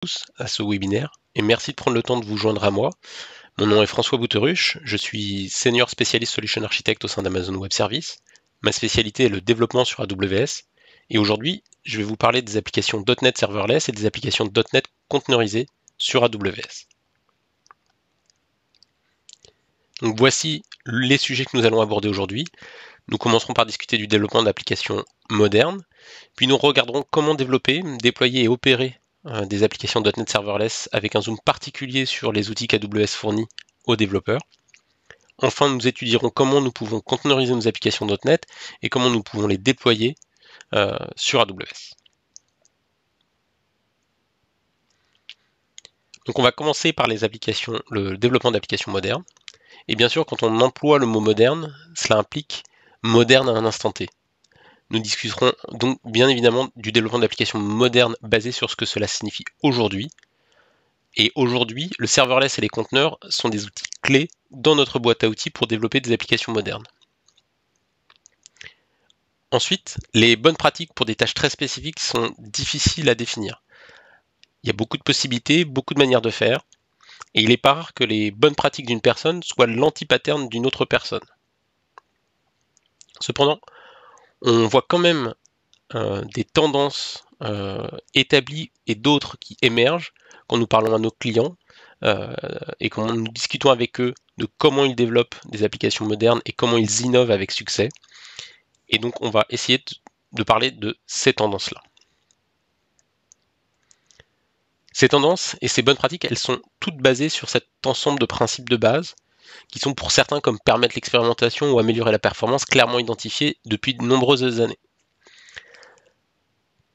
tous à ce webinaire et merci de prendre le temps de vous joindre à moi. Mon nom est François Bouteruche, je suis Senior Spécialiste Solution Architect au sein d'Amazon Web Services. Ma spécialité est le développement sur AWS et aujourd'hui, je vais vous parler des applications .NET Serverless et des applications .NET conteneurisées sur AWS. Donc voici les sujets que nous allons aborder aujourd'hui. Nous commencerons par discuter du développement d'applications modernes, puis nous regarderons comment développer, déployer et opérer des applications .NET Serverless avec un zoom particulier sur les outils qu'AWS fournit aux développeurs. Enfin, nous étudierons comment nous pouvons conteneuriser nos applications .NET et comment nous pouvons les déployer sur AWS. Donc on va commencer par le développement d'applications modernes. Et bien sûr, quand on emploie le mot moderne, cela implique moderne à un instant T. Nous discuterons donc bien évidemment du développement d'applications modernes basées sur ce que cela signifie aujourd'hui. Et aujourd'hui, le serverless et les conteneurs sont des outils clés dans notre boîte à outils pour développer des applications modernes. Ensuite, les bonnes pratiques pour des tâches très spécifiques sont difficiles à définir. Il y a beaucoup de possibilités, beaucoup de manières de faire, et il est pas rare que les bonnes pratiques d'une personne soient l'anti-pattern d'une autre personne. Cependant, on voit quand même des tendances établies et d'autres qui émergent quand nous parlons à nos clients et quand nous discutons avec eux de comment ils développent des applications modernes et comment ils innovent avec succès. Et donc on va essayer de parler de ces tendances-là. Ces tendances et ces bonnes pratiques, elles sont toutes basées sur cet ensemble de principes de base qui sont pour certains comme permettre l'expérimentation ou améliorer la performance clairement identifiés depuis de nombreuses années.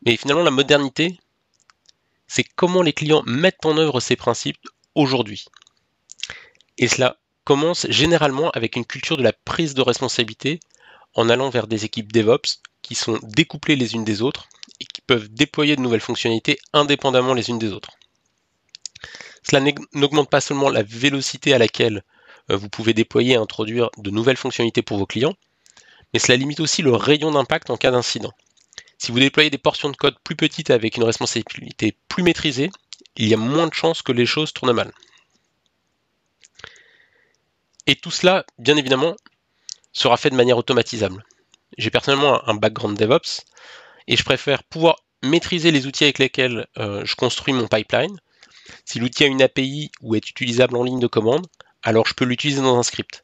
Mais finalement, la modernité, c'est comment les clients mettent en œuvre ces principes aujourd'hui. Et cela commence généralement avec une culture de la prise de responsabilité en allant vers des équipes DevOps qui sont découplées les unes des autres et qui peuvent déployer de nouvelles fonctionnalités indépendamment les unes des autres. Cela n'augmente pas seulement la vélocité à laquelle vous pouvez déployer et introduire de nouvelles fonctionnalités pour vos clients, mais cela limite aussi le rayon d'impact en cas d'incident. Si vous déployez des portions de code plus petites avec une responsabilité plus maîtrisée, il y a moins de chances que les choses tournent mal. Et tout cela, bien évidemment, sera fait de manière automatisable. J'ai personnellement un background DevOps et je préfère pouvoir maîtriser les outils avec lesquels je construis mon pipeline. Si l'outil a une API ou est utilisable en ligne de commande, alors je peux l'utiliser dans un script.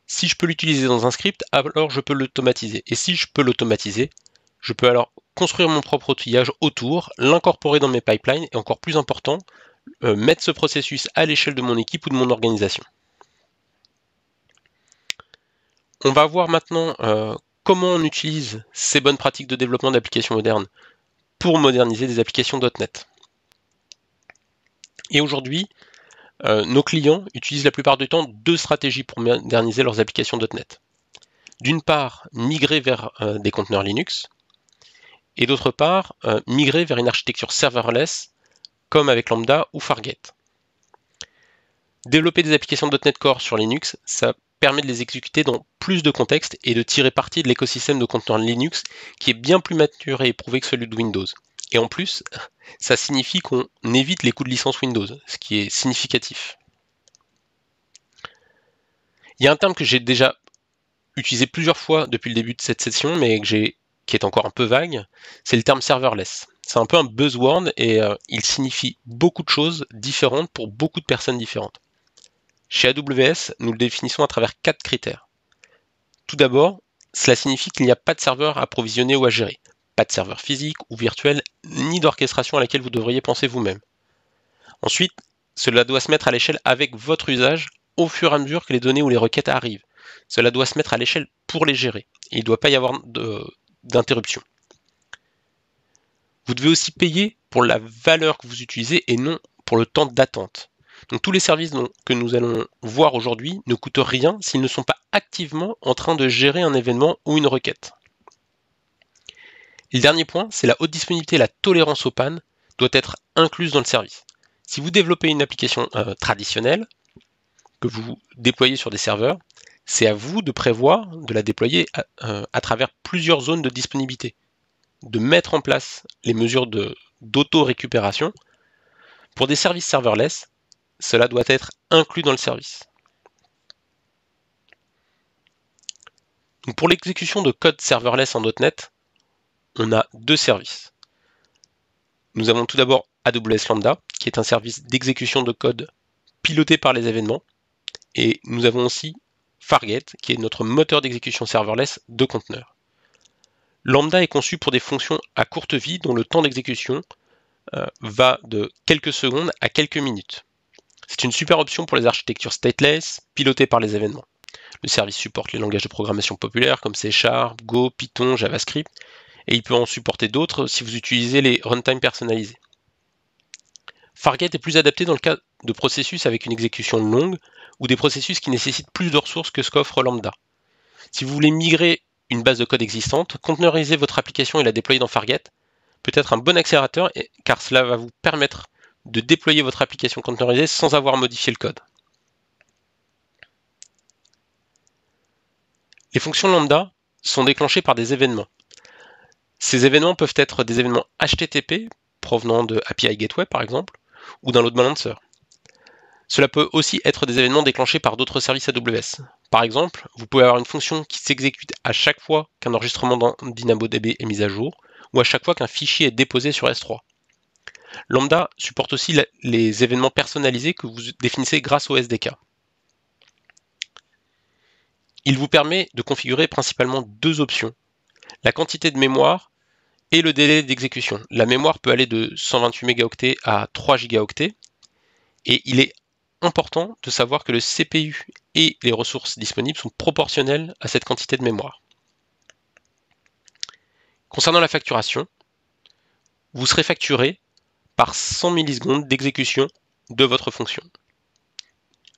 Si je peux l'utiliser dans un script, alors je peux l'automatiser. Et si je peux l'automatiser, je peux alors construire mon propre outillage autour, l'incorporer dans mes pipelines et encore plus important, mettre ce processus à l'échelle de mon équipe ou de mon organisation. On va voir maintenant comment on utilise ces bonnes pratiques de développement d'applications modernes pour moderniser des applications .NET. Et aujourd'hui, nos clients utilisent la plupart du temps deux stratégies pour moderniser leurs applications .NET. D'une part, migrer vers des conteneurs Linux, et d'autre part, migrer vers une architecture serverless, comme avec Lambda ou Fargate. Développer des applications .NET Core sur Linux, ça permet de les exécuter dans plus de contextes et de tirer parti de l'écosystème de conteneurs Linux qui est bien plus mature et éprouvé que celui de Windows. Et en plus, ça signifie qu'on évite les coûts de licence Windows, ce qui est significatif. Il y a un terme que j'ai déjà utilisé plusieurs fois depuis le début de cette session, mais qui est encore un peu vague, c'est le terme serverless. C'est un peu un buzzword et il signifie beaucoup de choses différentes pour beaucoup de personnes différentes. Chez AWS, nous le définissons à travers 4 critères. Tout d'abord, cela signifie qu'il n'y a pas de serveur à provisionner ou à gérer, pas de serveur physique ou virtuel, ni d'orchestration à laquelle vous devriez penser vous-même. Ensuite, cela doit se mettre à l'échelle avec votre usage au fur et à mesure que les données ou les requêtes arrivent. Cela doit se mettre à l'échelle pour les gérer. Il ne doit pas y avoir d'interruption. Vous devez aussi payer pour la valeur que vous utilisez et non pour le temps d'attente. Donc tous les services que nous allons voir aujourd'hui ne coûtent rien s'ils ne sont pas activement en train de gérer un événement ou une requête. Et le dernier point, c'est la haute disponibilité et la tolérance aux pannes doit être incluse dans le service. Si vous développez une application traditionnelle que vous déployez sur des serveurs, c'est à vous de prévoir de la déployer à travers plusieurs zones de disponibilité, de mettre en place les mesures d'auto-récupération Pour des services serverless, cela doit être inclus dans le service. Donc pour l'exécution de code serverless en .NET, on a deux services. Nous avons tout d'abord AWS Lambda, qui est un service d'exécution de code piloté par les événements. Et nous avons aussi Fargate, qui est notre moteur d'exécution serverless de conteneurs. Lambda est conçu pour des fonctions à courte vie dont le temps d'exécution va de quelques secondes à quelques minutes. C'est une super option pour les architectures stateless, pilotées par les événements. Le service supporte les langages de programmation populaires comme C#, Go, Python, JavaScript, et il peut en supporter d'autres si vous utilisez les runtimes personnalisés. Fargate est plus adapté dans le cas de processus avec une exécution longue ou des processus qui nécessitent plus de ressources que ce qu'offre Lambda. Si vous voulez migrer une base de code existante, conteneuriser votre application et la déployer dans Fargate peut être un bon accélérateur car cela va vous permettre de déployer votre application conteneurisée sans avoir modifié le code. Les fonctions lambda sont déclenchées par des événements. Ces événements peuvent être des événements HTTP provenant de API Gateway par exemple, ou d'un load balancer. Cela peut aussi être des événements déclenchés par d'autres services AWS. Par exemple, vous pouvez avoir une fonction qui s'exécute à chaque fois qu'un enregistrement DynamoDB est mis à jour, ou à chaque fois qu'un fichier est déposé sur S3. Lambda supporte aussi les événements personnalisés que vous définissez grâce au SDK. Il vous permet de configurer principalement deux options, la quantité de mémoire et le délai d'exécution. La mémoire peut aller de 128 mégaoctets à 3 gigaoctets, et il est important de savoir que le CPU et les ressources disponibles sont proportionnelles à cette quantité de mémoire. Concernant la facturation, vous serez facturé par 100 millisecondes d'exécution de votre fonction.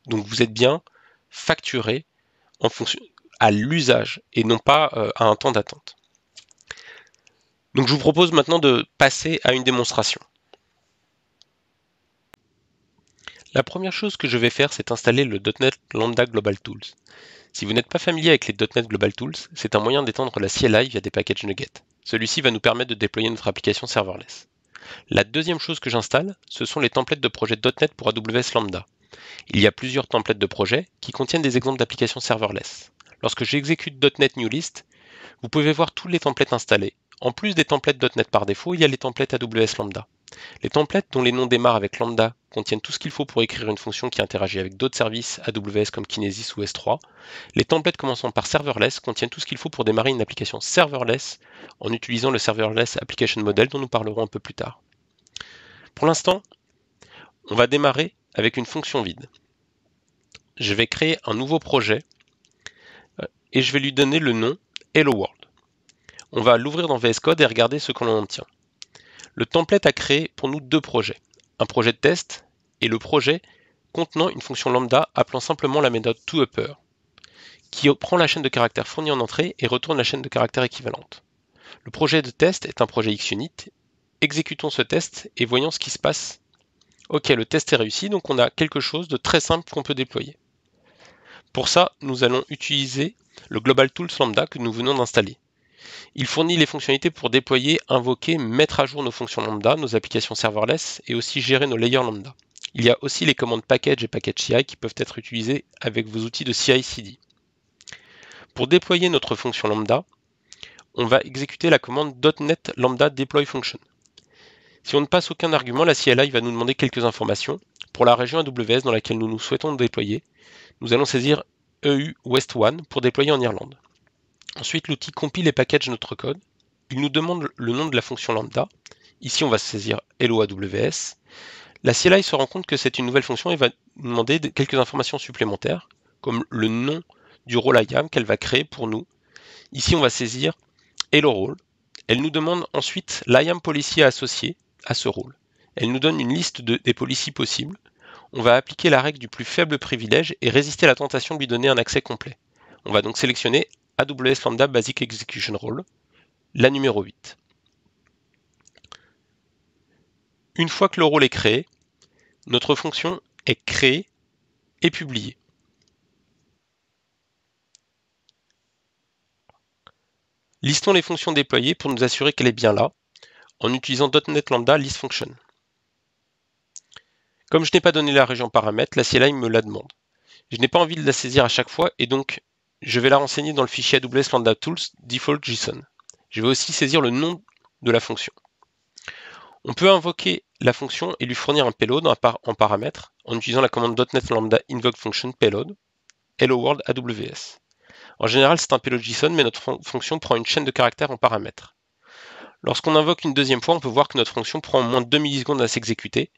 Donc vous êtes bien facturé en fonction à l'usage et non pas à un temps d'attente. Donc je vous propose maintenant de passer à une démonstration. La première chose que je vais faire, c'est installer le .NET Lambda Global Tools. Si vous n'êtes pas familier avec les .NET Global Tools, c'est un moyen d'étendre la CLI via des packages NuGet. Celui-ci va nous permettre de déployer notre application serverless. La deuxième chose que j'installe, ce sont les templates de projet .NET pour AWS Lambda. Il y a plusieurs templates de projet qui contiennent des exemples d'applications serverless. Lorsque j'exécute .NET New List, vous pouvez voir tous les templates installés. En plus des templates .NET par défaut, il y a les templates AWS Lambda. Les templates dont les noms démarrent avec Lambda contiennent tout ce qu'il faut pour écrire une fonction qui interagit avec d'autres services AWS comme Kinesis ou S3. Les templates commençant par serverless contiennent tout ce qu'il faut pour démarrer une application serverless en utilisant le Serverless Application Model dont nous parlerons un peu plus tard. Pour l'instant, on va démarrer avec une fonction vide. Je vais créer un nouveau projet et je vais lui donner le nom Hello World. On va l'ouvrir dans VS Code et regarder ce que l'on obtient. Le template a créé pour nous deux projets, un projet de test et le projet contenant une fonction lambda appelant simplement la méthode toUpper, qui prend la chaîne de caractères fournie en entrée et retourne la chaîne de caractères équivalente. Le projet de test est un projet XUnit. Exécutons ce test et voyons ce qui se passe. Ok, le test est réussi, donc on a quelque chose de très simple qu'on peut déployer. Pour ça, nous allons utiliser le Global Tools Lambda que nous venons d'installer. Il fournit les fonctionnalités pour déployer, invoquer, mettre à jour nos fonctions lambda, nos applications serverless et aussi gérer nos layers lambda. Il y a aussi les commandes package et package CI qui peuvent être utilisées avec vos outils de CI/CD. Pour déployer notre fonction lambda, on va exécuter la commande .NET Lambda Deploy Function. Si on ne passe aucun argument, la CLI va nous demander quelques informations. Pour la région AWS dans laquelle nous souhaitons déployer, nous allons saisir EU West 1 pour déployer en Irlande. Ensuite, l'outil compile et package notre code. Il nous demande le nom de la fonction lambda. Ici, on va saisir Hello AWS. La CLI se rend compte que c'est une nouvelle fonction et va nous demander quelques informations supplémentaires, comme le nom du rôle IAM qu'elle va créer pour nous. Ici, on va saisir Hello Role. Elle nous demande ensuite l'IAM policy associé à ce rôle. Elle nous donne une liste des policies possibles. On va appliquer la règle du plus faible privilège et résister à la tentation de lui donner un accès complet. On va donc sélectionner AWS Lambda Basic Execution Role, la numéro 8. Une fois que le rôle est créé, notre fonction est créée et publiée. Listons les fonctions déployées pour nous assurer qu'elle est bien là, en utilisant .NET Lambda List Function. Comme je n'ai pas donné la région paramètre, la CLI me la demande. Je n'ai pas envie de la saisir à chaque fois et donc je vais la renseigner dans le fichier AWS Lambda Tools default JSON. Je vais aussi saisir le nom de la fonction. On peut invoquer la fonction et lui fournir un payload en paramètre en utilisant la commande .NET Lambda invoke function payload hello world AWS. En général, c'est un payload JSON, mais notre fonction prend une chaîne de caractères en paramètre. Lorsqu'on invoque une deuxième fois, on peut voir que notre fonction prend moins de 2 millisecondes à s'exécuter,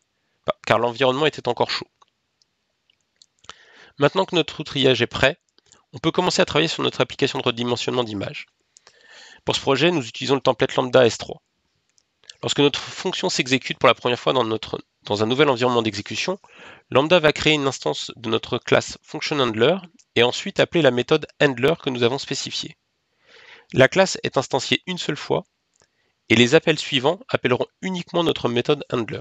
car l'environnement était encore chaud. Maintenant que notre outillage est prêt, on peut commencer à travailler sur notre application de redimensionnement d'image. Pour ce projet, nous utilisons le template Lambda S3. Lorsque notre fonction s'exécute pour la première fois dans un nouvel environnement d'exécution, Lambda va créer une instance de notre classe FunctionHandler et ensuite appeler la méthode handler que nous avons spécifiée. La classe est instanciée une seule fois et les appels suivants appelleront uniquement notre méthode handler.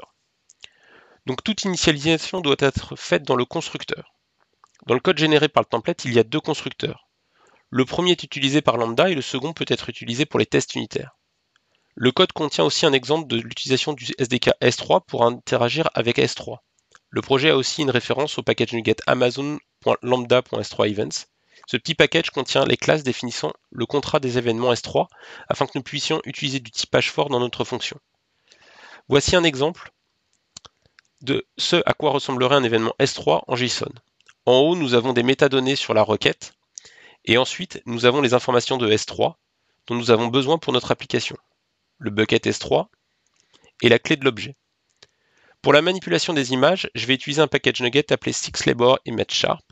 Donc toute initialisation doit être faite dans le constructeur. Dans le code généré par le template, il y a deux constructeurs. Le premier est utilisé par Lambda et le second peut être utilisé pour les tests unitaires. Le code contient aussi un exemple de l'utilisation du SDK S3 pour interagir avec S3. Le projet a aussi une référence au package NuGet amazon.lambda.s3events. Ce petit package contient les classes définissant le contrat des événements S3 afin que nous puissions utiliser du typage fort dans notre fonction. Voici un exemple de ce à quoi ressemblerait un événement S3 en JSON. En haut, nous avons des métadonnées sur la requête et ensuite, nous avons les informations de S3 dont nous avons besoin pour notre application. Le bucket S3 et la clé de l'objet. Pour la manipulation des images, je vais utiliser un package NuGet appelé 6labor ImageSharp.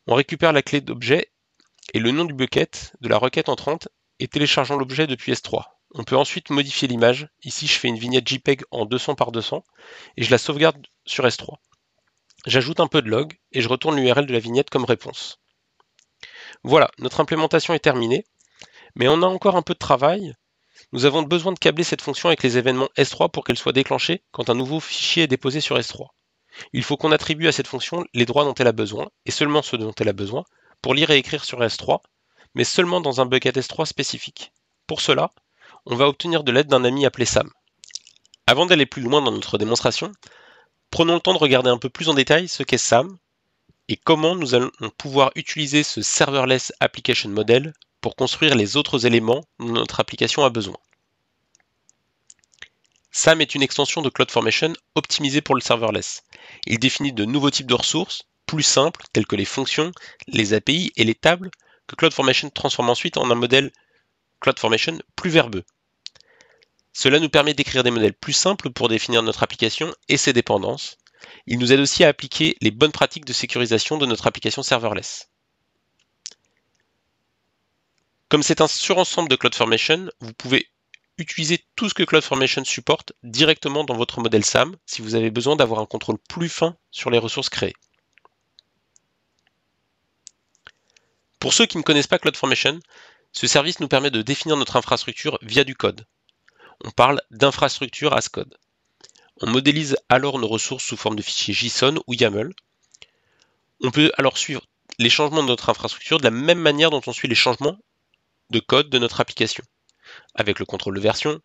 On récupère la clé d'objet et le nom du bucket de la requête entrante et téléchargeons l'objet depuis S3. On peut ensuite modifier l'image. Ici, je fais une vignette JPEG en 200 par 200 et je la sauvegarde sur S3. J'ajoute un peu de log et je retourne l'URL de la vignette comme réponse. Voilà, notre implémentation est terminée, mais on a encore un peu de travail. Nous avons besoin de câbler cette fonction avec les événements S3 pour qu'elle soit déclenchée quand un nouveau fichier est déposé sur S3. Il faut qu'on attribue à cette fonction les droits dont elle a besoin, et seulement ceux dont elle a besoin, pour lire et écrire sur S3, mais seulement dans un bucket S3 spécifique. Pour cela, on va obtenir de l'aide d'un ami appelé Sam. Avant d'aller plus loin dans notre démonstration, prenons le temps de regarder un peu plus en détail ce qu'est Sam et comment nous allons pouvoir utiliser ce Serverless Application Model pour construire les autres éléments dont notre application a besoin. SAM est une extension de CloudFormation optimisée pour le serverless. Il définit de nouveaux types de ressources, plus simples, tels que les fonctions, les API et les tables, que CloudFormation transforme ensuite en un modèle CloudFormation plus verbeux. Cela nous permet d'écrire des modèles plus simples pour définir notre application et ses dépendances. Il nous aide aussi à appliquer les bonnes pratiques de sécurisation de notre application serverless. Comme c'est un surensemble de CloudFormation, vous pouvez utiliser tout ce que CloudFormation supporte directement dans votre modèle SAM si vous avez besoin d'avoir un contrôle plus fin sur les ressources créées. Pour ceux qui ne connaissent pas CloudFormation, ce service nous permet de définir notre infrastructure via du code. On parle d'infrastructure as code. On modélise alors nos ressources sous forme de fichiers JSON ou YAML. On peut alors suivre les changements de notre infrastructure de la même manière dont on suit les changements de code de notre application, avec le contrôle de version,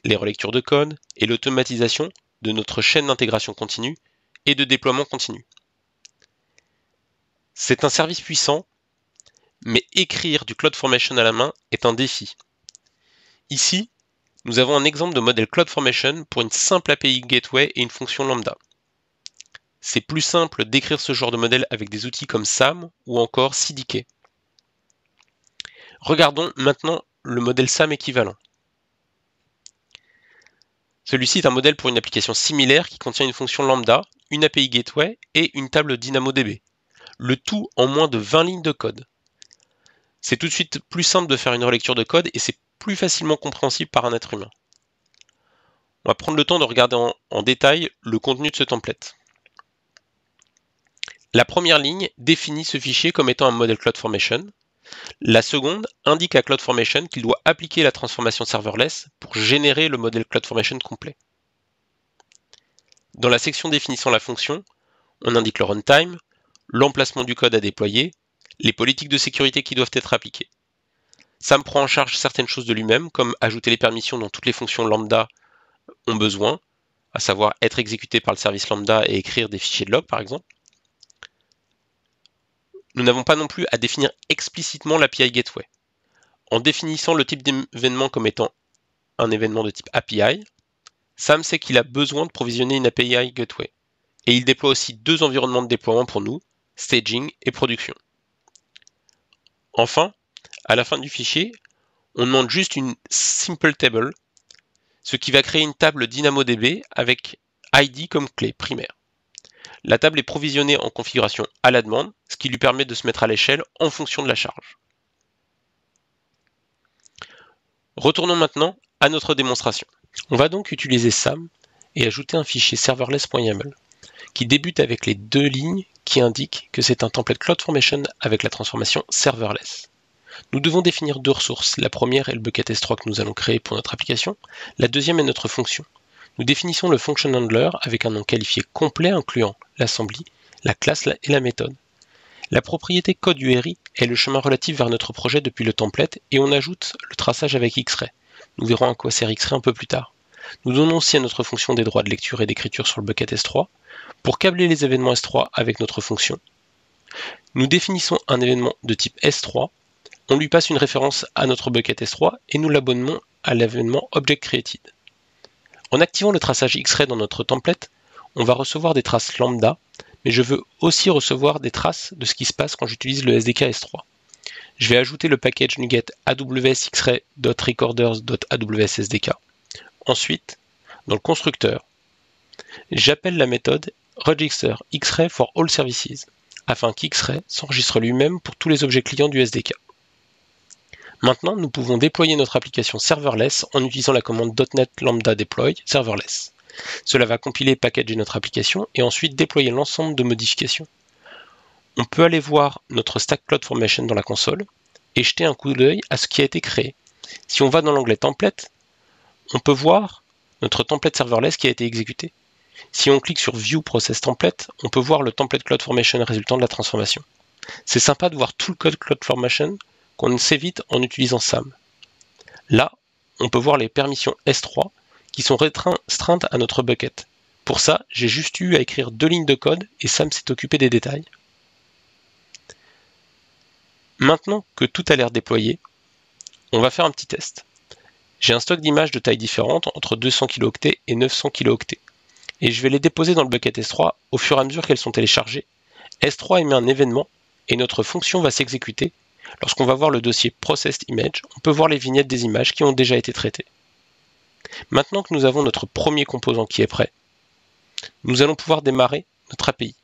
les relectures de code et l'automatisation de notre chaîne d'intégration continue et de déploiement continu. C'est un service puissant, mais écrire du CloudFormation à la main est un défi. Ici, nous avons un exemple de modèle CloudFormation pour une simple API Gateway et une fonction lambda. C'est plus simple d'écrire ce genre de modèle avec des outils comme SAM ou encore CDK. Regardons maintenant le modèle SAM équivalent. Celui-ci est un modèle pour une application similaire qui contient une fonction lambda, une API Gateway et une table DynamoDB. Le tout en moins de 20 lignes de code. C'est tout de suite plus simple de faire une relecture de code et c'est plus facilement compréhensible par un être humain. On va prendre le temps de regarder en détail le contenu de ce template. La première ligne définit ce fichier comme étant un modèle CloudFormation. La seconde indique à CloudFormation qu'il doit appliquer la transformation serverless pour générer le modèle CloudFormation complet. Dans la section définissant la fonction, on indique le runtime, l'emplacement du code à déployer, les politiques de sécurité qui doivent être appliquées. SAM prend en charge certaines choses de lui-même, comme ajouter les permissions dont toutes les fonctions lambda ont besoin, à savoir être exécuté par le service lambda et écrire des fichiers de log par exemple. Nous n'avons pas non plus à définir explicitement l'API Gateway. En définissant le type d'événement comme étant un événement de type API, Sam sait qu'il a besoin de provisionner une API Gateway. Et il déploie aussi deux environnements de déploiement pour nous, staging et production. Enfin, à la fin du fichier, on demande juste une simple table, ce qui va créer une table DynamoDB avec ID comme clé primaire. La table est provisionnée en configuration à la demande, ce qui lui permet de se mettre à l'échelle en fonction de la charge. Retournons maintenant à notre démonstration. On va donc utiliser SAM et ajouter un fichier serverless.yaml qui débute avec les deux lignes qui indiquent que c'est un template CloudFormation avec la transformation serverless. Nous devons définir deux ressources. La première est le bucket S3 que nous allons créer pour notre application. La deuxième est notre fonction. Nous définissons le function handler avec un nom qualifié complet incluant l'assembly, la classe et la méthode. La propriété code URI est le chemin relatif vers notre projet depuis le template et on ajoute le traçage avec Xray. Nous verrons à quoi sert Xray un peu plus tard. Nous donnons aussi à notre fonction des droits de lecture et d'écriture sur le bucket S3 pour câbler les événements S3 avec notre fonction. Nous définissons un événement de type S3, on lui passe une référence à notre bucket S3 et nous l'abonnons à l'événement object_created. En activant le traçage Xray dans notre template, on va recevoir des traces lambda, mais je veux aussi recevoir des traces de ce qui se passe quand j'utilise le SDK S3. Je vais ajouter le package NuGet aws_xray.recorders.aws_sdk. Ensuite, dans le constructeur, j'appelle la méthode register xray for all services, afin qu'Xray s'enregistre lui-même pour tous les objets clients du SDK. Maintenant, nous pouvons déployer notre application serverless en utilisant la commande .NET lambda deploy serverless. Cela va compiler et packager notre application et ensuite déployer l'ensemble de modifications. On peut aller voir notre stack CloudFormation dans la console et jeter un coup d'œil à ce qui a été créé. Si on va dans l'onglet template, on peut voir notre template serverless qui a été exécuté. Si on clique sur View Process Template, on peut voir le template CloudFormation résultant de la transformation. C'est sympa de voir tout le code CloudFormation qu'on s'évite en utilisant SAM. Là, on peut voir les permissions S3 qui sont restreintes à notre bucket. Pour ça, j'ai juste eu à écrire 2 lignes de code et SAM s'est occupé des détails. Maintenant que tout a l'air déployé, on va faire un petit test. J'ai un stock d'images de tailles différentes entre 200 kilooctets et 900 kilooctets. Et je vais les déposer dans le bucket S3 au fur et à mesure qu'elles sont téléchargées. S3 émet un événement et notre fonction va s'exécuter. Lorsqu'on va voir le dossier Processed Image, on peut voir les vignettes des images qui ont déjà été traitées. Maintenant que nous avons notre premier composant qui est prêt, nous allons pouvoir démarrer notre API.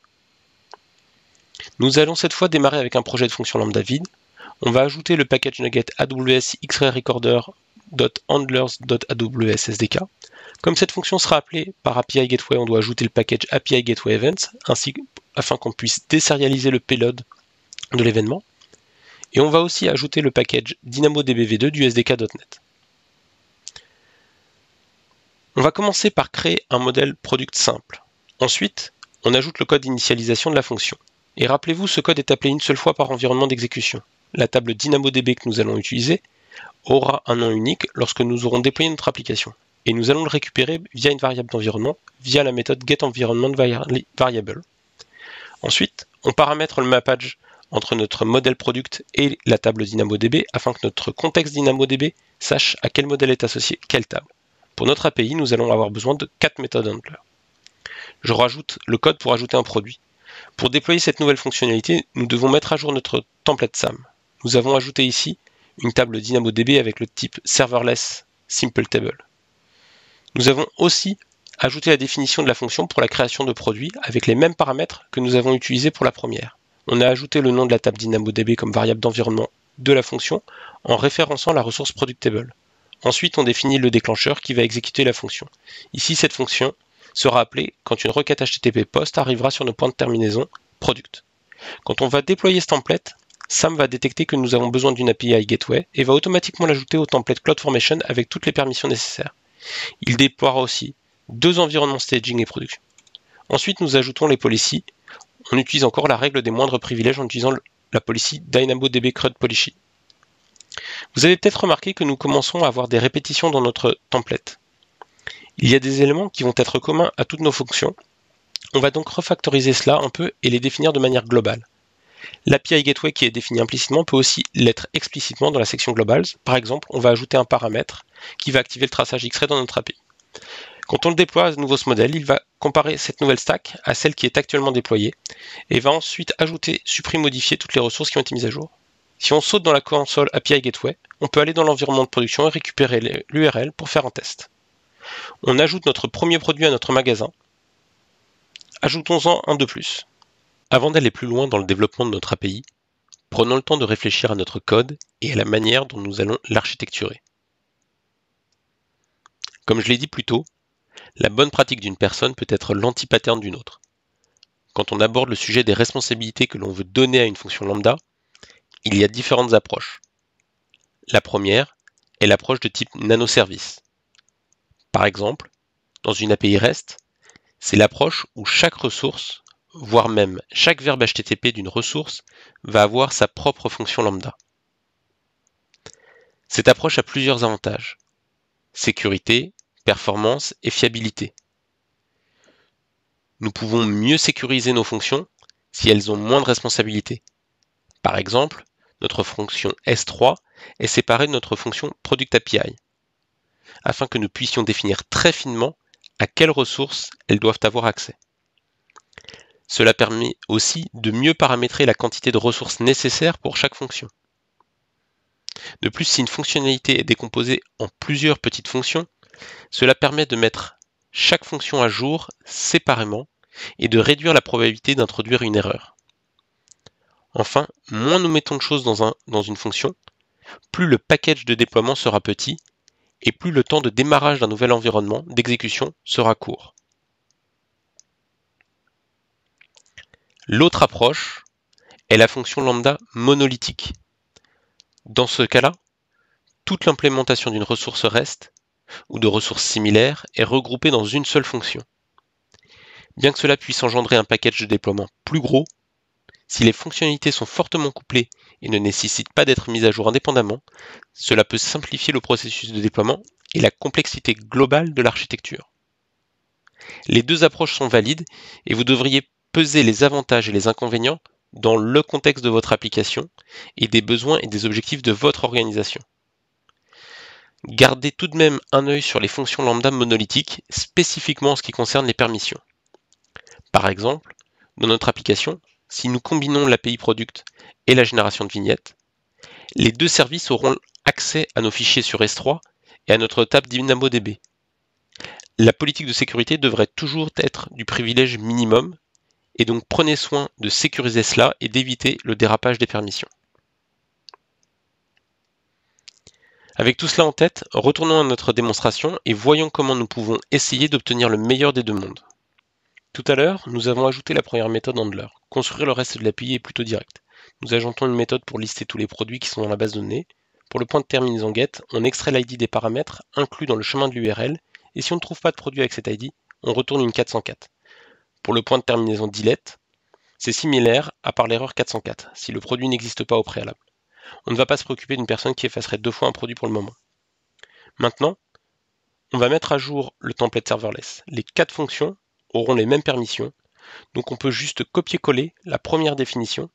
Nous allons cette fois démarrer avec un projet de fonction lambda vide. On va ajouter le package NuGet aws_xray_recorder.handlers.aws_sdk. Comme cette fonction sera appelée par API Gateway, on doit ajouter le package API Gateway Events afin qu'on puisse désérialiser le payload de l'événement. Et on va aussi ajouter le package DynamoDB-v2 du SDK.NET. On va commencer par créer un modèle product simple. Ensuite, on ajoute le code d'initialisation de la fonction. Et rappelez-vous, ce code est appelé une seule fois par environnement d'exécution. La table DynamoDB que nous allons utiliser aura un nom unique lorsque nous aurons déployé notre application. Et nous allons le récupérer via une variable d'environnement, via la méthode getEnvironmentVariable. Ensuite, on paramètre le mappage entre notre modèle product et la table DynamoDB afin que notre contexte DynamoDB sache à quel modèle est associé quelle table. Pour notre API, nous allons avoir besoin de 4 méthodes handler. Je rajoute le code pour ajouter un produit. Pour déployer cette nouvelle fonctionnalité, nous devons mettre à jour notre template SAM. Nous avons ajouté ici une table DynamoDB avec le type serverless simple table. Nous avons aussi ajouté la définition de la fonction pour la création de produits avec les mêmes paramètres que nous avons utilisés pour la première. On a ajouté le nom de la table DynamoDB comme variable d'environnement de la fonction en référençant la ressource productable. Ensuite, on définit le déclencheur qui va exécuter la fonction. Ici, cette fonction sera appelée quand une requête HTTP POST arrivera sur nos points de terminaison product. Quand on va déployer ce template, SAM va détecter que nous avons besoin d'une API Gateway et va automatiquement l'ajouter au template CloudFormation avec toutes les permissions nécessaires. Il déploiera aussi 2 environnements staging et production. Ensuite, nous ajoutons les policies. On utilise encore la règle des moindres privilèges en utilisant la policy DynamoDB CRUD Policy. Vous avez peut-être remarqué que nous commençons à avoir des répétitions dans notre template. Il y a des éléments qui vont être communs à toutes nos fonctions. On va donc refactoriser cela un peu et les définir de manière globale. L'API Gateway qui est défini implicitement peut aussi l'être explicitement dans la section Globals. Par exemple, on va ajouter un paramètre qui va activer le traçage X-ray dans notre API. Quand on le déploie à nouveau ce modèle, il va comparer cette nouvelle stack à celle qui est actuellement déployée et va ensuite ajouter, supprimer, modifier toutes les ressources qui ont été mises à jour. Si on saute dans la console API Gateway, on peut aller dans l'environnement de production et récupérer l'URL pour faire un test. On ajoute notre premier produit à notre magasin. Ajoutons-en un de plus. Avant d'aller plus loin dans le développement de notre API, prenons le temps de réfléchir à notre code et à la manière dont nous allons l'architecturer. Comme je l'ai dit plus tôt, la bonne pratique d'une personne peut être l'anti-pattern d'une autre. Quand on aborde le sujet des responsabilités que l'on veut donner à une fonction lambda, il y a différentes approches. La première est l'approche de type nanoservice. Par exemple, dans une API REST, c'est l'approche où chaque ressource, voire même chaque verbe HTTP d'une ressource, va avoir sa propre fonction lambda. Cette approche a plusieurs avantages: sécurité, performance et fiabilité. Nous pouvons mieux sécuriser nos fonctions si elles ont moins de responsabilités. Par exemple, notre fonction S3 est séparée de notre fonction ProductAPI, afin que nous puissions définir très finement à quelles ressources elles doivent avoir accès. Cela permet aussi de mieux paramétrer la quantité de ressources nécessaires pour chaque fonction. De plus, si une fonctionnalité est décomposée en plusieurs petites fonctions, cela permet de mettre chaque fonction à jour séparément et de réduire la probabilité d'introduire une erreur. Enfin, moins nous mettons de choses dans une fonction, plus le package de déploiement sera petit et plus le temps de démarrage d'un nouvel environnement d'exécution sera court. L'autre approche est la fonction lambda monolithique. Dans ce cas-là, toute l'implémentation d'une ressource REST ou de ressources similaires est regroupée dans une seule fonction. Bien que cela puisse engendrer un package de déploiement plus gros, si les fonctionnalités sont fortement couplées et ne nécessitent pas d'être mises à jour indépendamment, cela peut simplifier le processus de déploiement et la complexité globale de l'architecture. Les deux approches sont valides et vous devriez peser les avantages et les inconvénients dans le contexte de votre application et des besoins et des objectifs de votre organisation. Gardez tout de même un œil sur les fonctions lambda monolithiques, spécifiquement en ce qui concerne les permissions. Par exemple, dans notre application, si nous combinons l'API Product et la génération de vignettes, les deux services auront accès à nos fichiers sur S3 et à notre table DynamoDB. La politique de sécurité devrait toujours être du privilège minimum, et donc prenez soin de sécuriser cela et d'éviter le dérapage des permissions. Avec tout cela en tête, retournons à notre démonstration et voyons comment nous pouvons essayer d'obtenir le meilleur des deux mondes. Tout à l'heure, nous avons ajouté la première méthode handler. Construire le reste de l'API est plutôt direct. Nous ajoutons une méthode pour lister tous les produits qui sont dans la base de données. Pour le point de terminaison get, on extrait l'ID des paramètres inclus dans le chemin de l'URL, et si on ne trouve pas de produit avec cet ID, on retourne une 404. Pour le point de terminaison delete, c'est similaire à part l'erreur 404, si le produit n'existe pas au préalable. On ne va pas se préoccuper d'une personne qui effacerait 2 fois un produit pour le moment. Maintenant, on va mettre à jour le template serverless. Les 4 fonctions auront les mêmes permissions, donc on peut juste copier-coller la première définition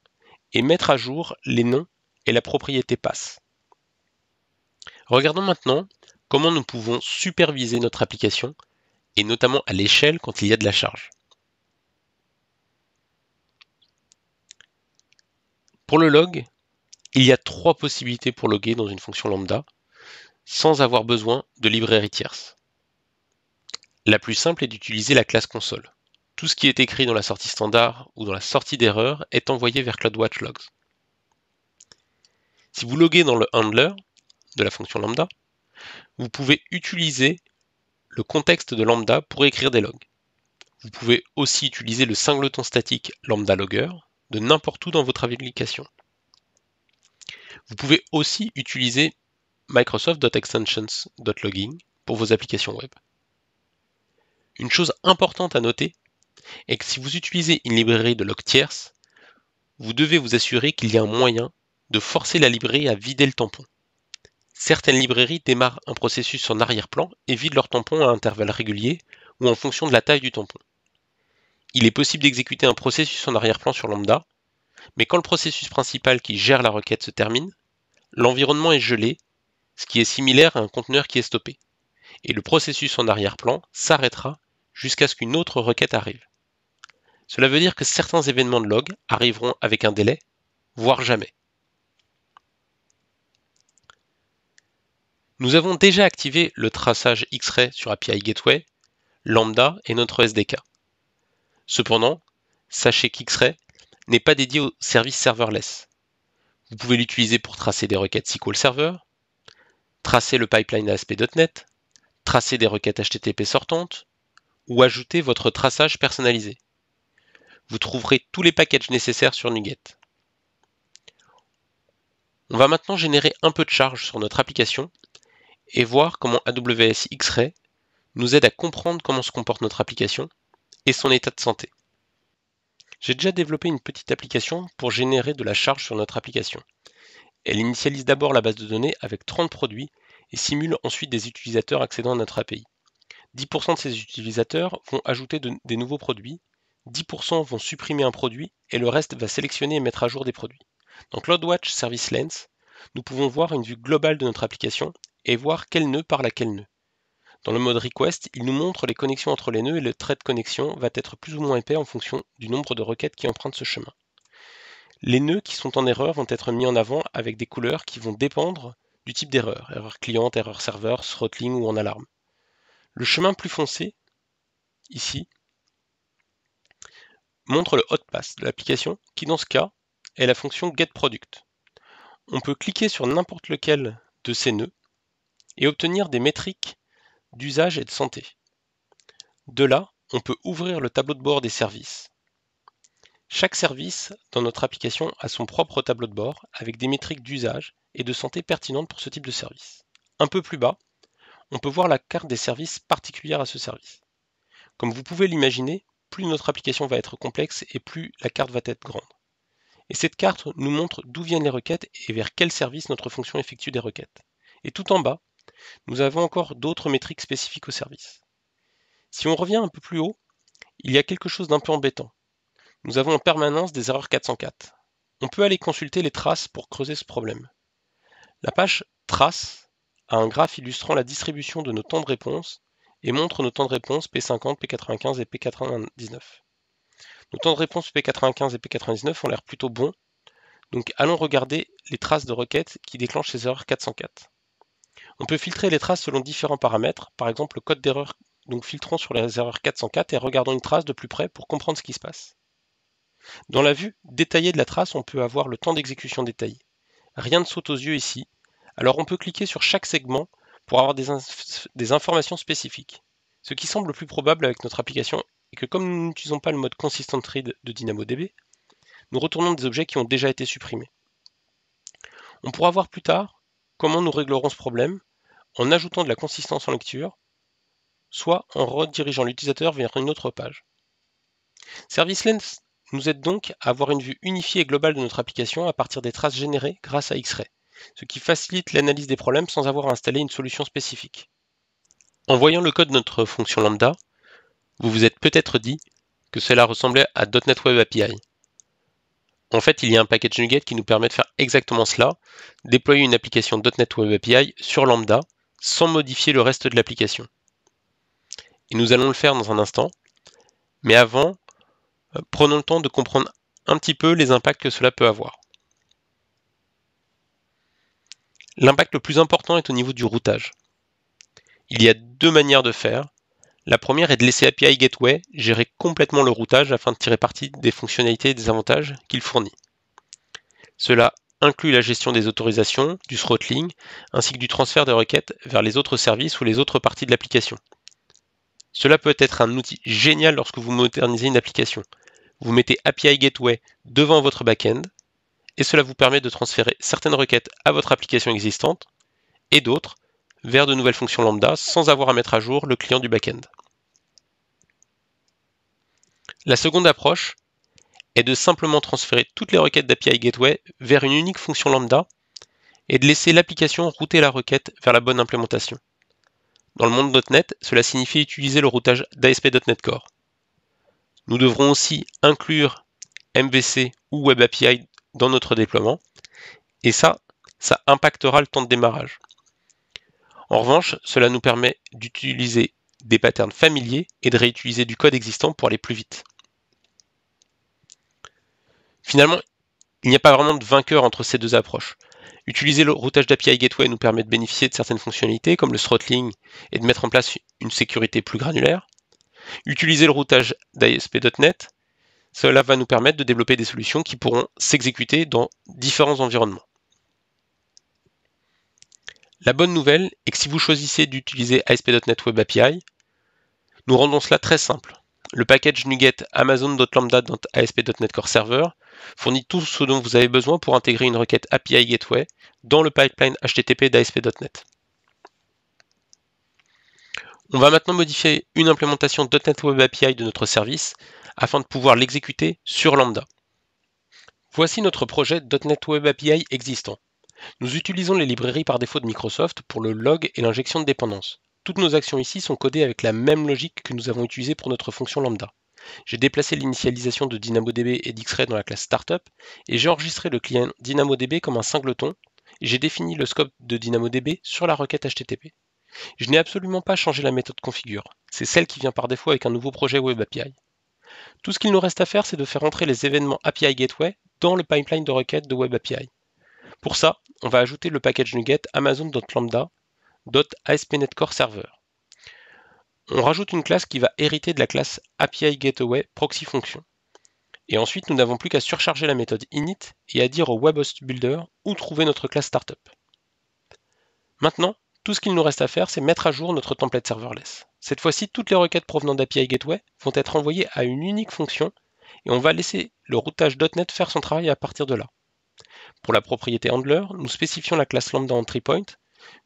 et mettre à jour les noms et la propriété pass. Regardons maintenant comment nous pouvons superviser notre application, et notamment à l'échelle quand il y a de la charge. Pour le log, il y a 3 possibilités pour loguer dans une fonction lambda, sans avoir besoin de librairie tierce. La plus simple est d'utiliser la classe console. Tout ce qui est écrit dans la sortie standard ou dans la sortie d'erreur est envoyé vers CloudWatch Logs. Si vous loguez dans le handler de la fonction lambda, vous pouvez utiliser le contexte de lambda pour écrire des logs. Vous pouvez aussi utiliser le singleton statique lambda logger de n'importe où dans votre application. Vous pouvez aussi utiliser Microsoft.extensions.logging pour vos applications web. Une chose importante à noter est que si vous utilisez une librairie de log tierce, vous devez vous assurer qu'il y a un moyen de forcer la librairie à vider le tampon. Certaines librairies démarrent un processus en arrière-plan et vident leur tampon à intervalles réguliers ou en fonction de la taille du tampon. Il est possible d'exécuter un processus en arrière-plan sur Lambda, mais quand le processus principal qui gère la requête se termine, l'environnement est gelé, ce qui est similaire à un conteneur qui est stoppé, et le processus en arrière-plan s'arrêtera jusqu'à ce qu'une autre requête arrive. Cela veut dire que certains événements de log arriveront avec un délai, voire jamais. Nous avons déjà activé le traçage X-Ray sur API Gateway, Lambda et notre SDK. Cependant, sachez qu'X-Ray n'est pas dédié au service serverless. Vous pouvez l'utiliser pour tracer des requêtes SQL Server, tracer le pipeline ASP.NET, tracer des requêtes HTTP sortantes, ou ajouter votre traçage personnalisé. Vous trouverez tous les packages nécessaires sur NuGet. On va maintenant générer un peu de charge sur notre application et voir comment AWS X-Ray nous aide à comprendre comment se comporte notre application et son état de santé. J'ai déjà développé une petite application pour générer de la charge sur notre application. Elle initialise d'abord la base de données avec 30 produits et simule ensuite des utilisateurs accédant à notre API. 10% de ces utilisateurs vont ajouter des nouveaux produits, 10% vont supprimer un produit et le reste va sélectionner et mettre à jour des produits. Dans CloudWatch Service Lens, nous pouvons voir une vue globale de notre application et voir quel nœud parle à quel nœud. Dans le mode Request, il nous montre les connexions entre les nœuds et le trait de connexion va être plus ou moins épais en fonction du nombre de requêtes qui empruntent ce chemin. Les nœuds qui sont en erreur vont être mis en avant avec des couleurs qui vont dépendre du type d'erreur, erreur cliente, erreur serveur, throttling ou en alarme. Le chemin plus foncé, ici, montre le hotpath de l'application qui dans ce cas est la fonction getProduct. On peut cliquer sur n'importe lequel de ces nœuds et obtenir des métriques d'usage et de santé. De là, on peut ouvrir le tableau de bord des services. Chaque service dans notre application a son propre tableau de bord avec des métriques d'usage et de santé pertinentes pour ce type de service. Un peu plus bas, on peut voir la carte des services particulière à ce service. Comme vous pouvez l'imaginer, plus notre application va être complexe et plus la carte va être grande. Et cette carte nous montre d'où viennent les requêtes et vers quel service notre fonction effectue des requêtes. Et tout en bas, nous avons encore d'autres métriques spécifiques au service. Si on revient un peu plus haut, il y a quelque chose d'un peu embêtant. Nous avons en permanence des erreurs 404. On peut aller consulter les traces pour creuser ce problème. La page Traces a un graphe illustrant la distribution de nos temps de réponse et montre nos temps de réponse P50, P95 et P99. Nos temps de réponse P95 et P99 ont l'air plutôt bons, donc allons regarder les traces de requêtes qui déclenchent ces erreurs 404. On peut filtrer les traces selon différents paramètres, par exemple le code d'erreur, donc filtrons sur les erreurs 404 et regardons une trace de plus près pour comprendre ce qui se passe. Dans la vue détaillée de la trace, on peut avoir le temps d'exécution détaillé. Rien ne saute aux yeux ici, alors on peut cliquer sur chaque segment pour avoir des informations spécifiques. Ce qui semble le plus probable avec notre application est que comme nous n'utilisons pas le mode Consistent Read de DynamoDB, nous retournons des objets qui ont déjà été supprimés. On pourra voir plus tard comment nous réglerons ce problème en ajoutant de la consistance en lecture, soit en redirigeant l'utilisateur vers une autre page. Service Lens nous aide donc à avoir une vue unifiée et globale de notre application à partir des traces générées grâce à X-Ray, ce qui facilite l'analyse des problèmes sans avoir à installer une solution spécifique. En voyant le code de notre fonction lambda, vous vous êtes peut-être dit que cela ressemblait à .NET Web API. En fait, il y a un package NuGet qui nous permet de faire exactement cela, déployer une application .NET Web API sur Lambda sans modifier le reste de l'application. Et nous allons le faire dans un instant, mais avant, prenons le temps de comprendre un petit peu les impacts que cela peut avoir. L'impact le plus important est au niveau du routage. Il y a deux manières de faire. La première est de laisser API Gateway gérer complètement le routage afin de tirer parti des fonctionnalités et des avantages qu'il fournit. Cela inclut la gestion des autorisations, du throttling, ainsi que du transfert de requêtes vers les autres services ou les autres parties de l'application. Cela peut être un outil génial lorsque vous modernisez une application. Vous mettez API Gateway devant votre back-end et cela vous permet de transférer certaines requêtes à votre application existante et d'autres vers de nouvelles fonctions lambda sans avoir à mettre à jour le client du back-end. La seconde approche est de simplement transférer toutes les requêtes d'API Gateway vers une unique fonction lambda et de laisser l'application router la requête vers la bonne implémentation. Dans le monde .NET, cela signifie utiliser le routage d'ASP.NET Core. Nous devrons aussi inclure MVC ou Web API dans notre déploiement, et ça impactera le temps de démarrage. En revanche, cela nous permet d'utiliser des patterns familiers et de réutiliser du code existant pour aller plus vite. Finalement, il n'y a pas vraiment de vainqueur entre ces deux approches. Utiliser le routage d'API Gateway nous permet de bénéficier de certaines fonctionnalités comme le throttling et de mettre en place une sécurité plus granulaire. Utiliser le routage d'ASP.NET, cela va nous permettre de développer des solutions qui pourront s'exécuter dans différents environnements. La bonne nouvelle est que si vous choisissez d'utiliser ASP.NET Web API, nous rendons cela très simple. Le package NuGet Amazon.lambda.asp.NET Core Server fournit tout ce dont vous avez besoin pour intégrer une requête API Gateway dans le pipeline HTTP d'ASP.NET. On va maintenant modifier une implémentation .NET Web API de notre service afin de pouvoir l'exécuter sur Lambda. Voici notre projet .NET Web API existant. Nous utilisons les librairies par défaut de Microsoft pour le log et l'injection de dépendances. Toutes nos actions ici sont codées avec la même logique que nous avons utilisée pour notre fonction lambda. J'ai déplacé l'initialisation de DynamoDB et d'Xray dans la classe Startup et j'ai enregistré le client DynamoDB comme un singleton et j'ai défini le scope de DynamoDB sur la requête HTTP. Je n'ai absolument pas changé la méthode configure, c'est celle qui vient par défaut avec un nouveau projet Web API. Tout ce qu'il nous reste à faire, c'est de faire entrer les événements API Gateway dans le pipeline de requête de Web API. Pour ça, on va ajouter le package NuGet Amazon.lambda.ASP.NET Core Server. On rajoute une classe qui va hériter de la classe API Gateway Proxy Function. Et ensuite, nous n'avons plus qu'à surcharger la méthode init et à dire au Web Host Builder où trouver notre classe Startup. Maintenant, tout ce qu'il nous reste à faire, c'est mettre à jour notre template serverless. Cette fois-ci, toutes les requêtes provenant d'API Gateway vont être envoyées à une unique fonction et on va laisser le routage .NET faire son travail à partir de là. Pour la propriété handler, nous spécifions la classe lambda entry point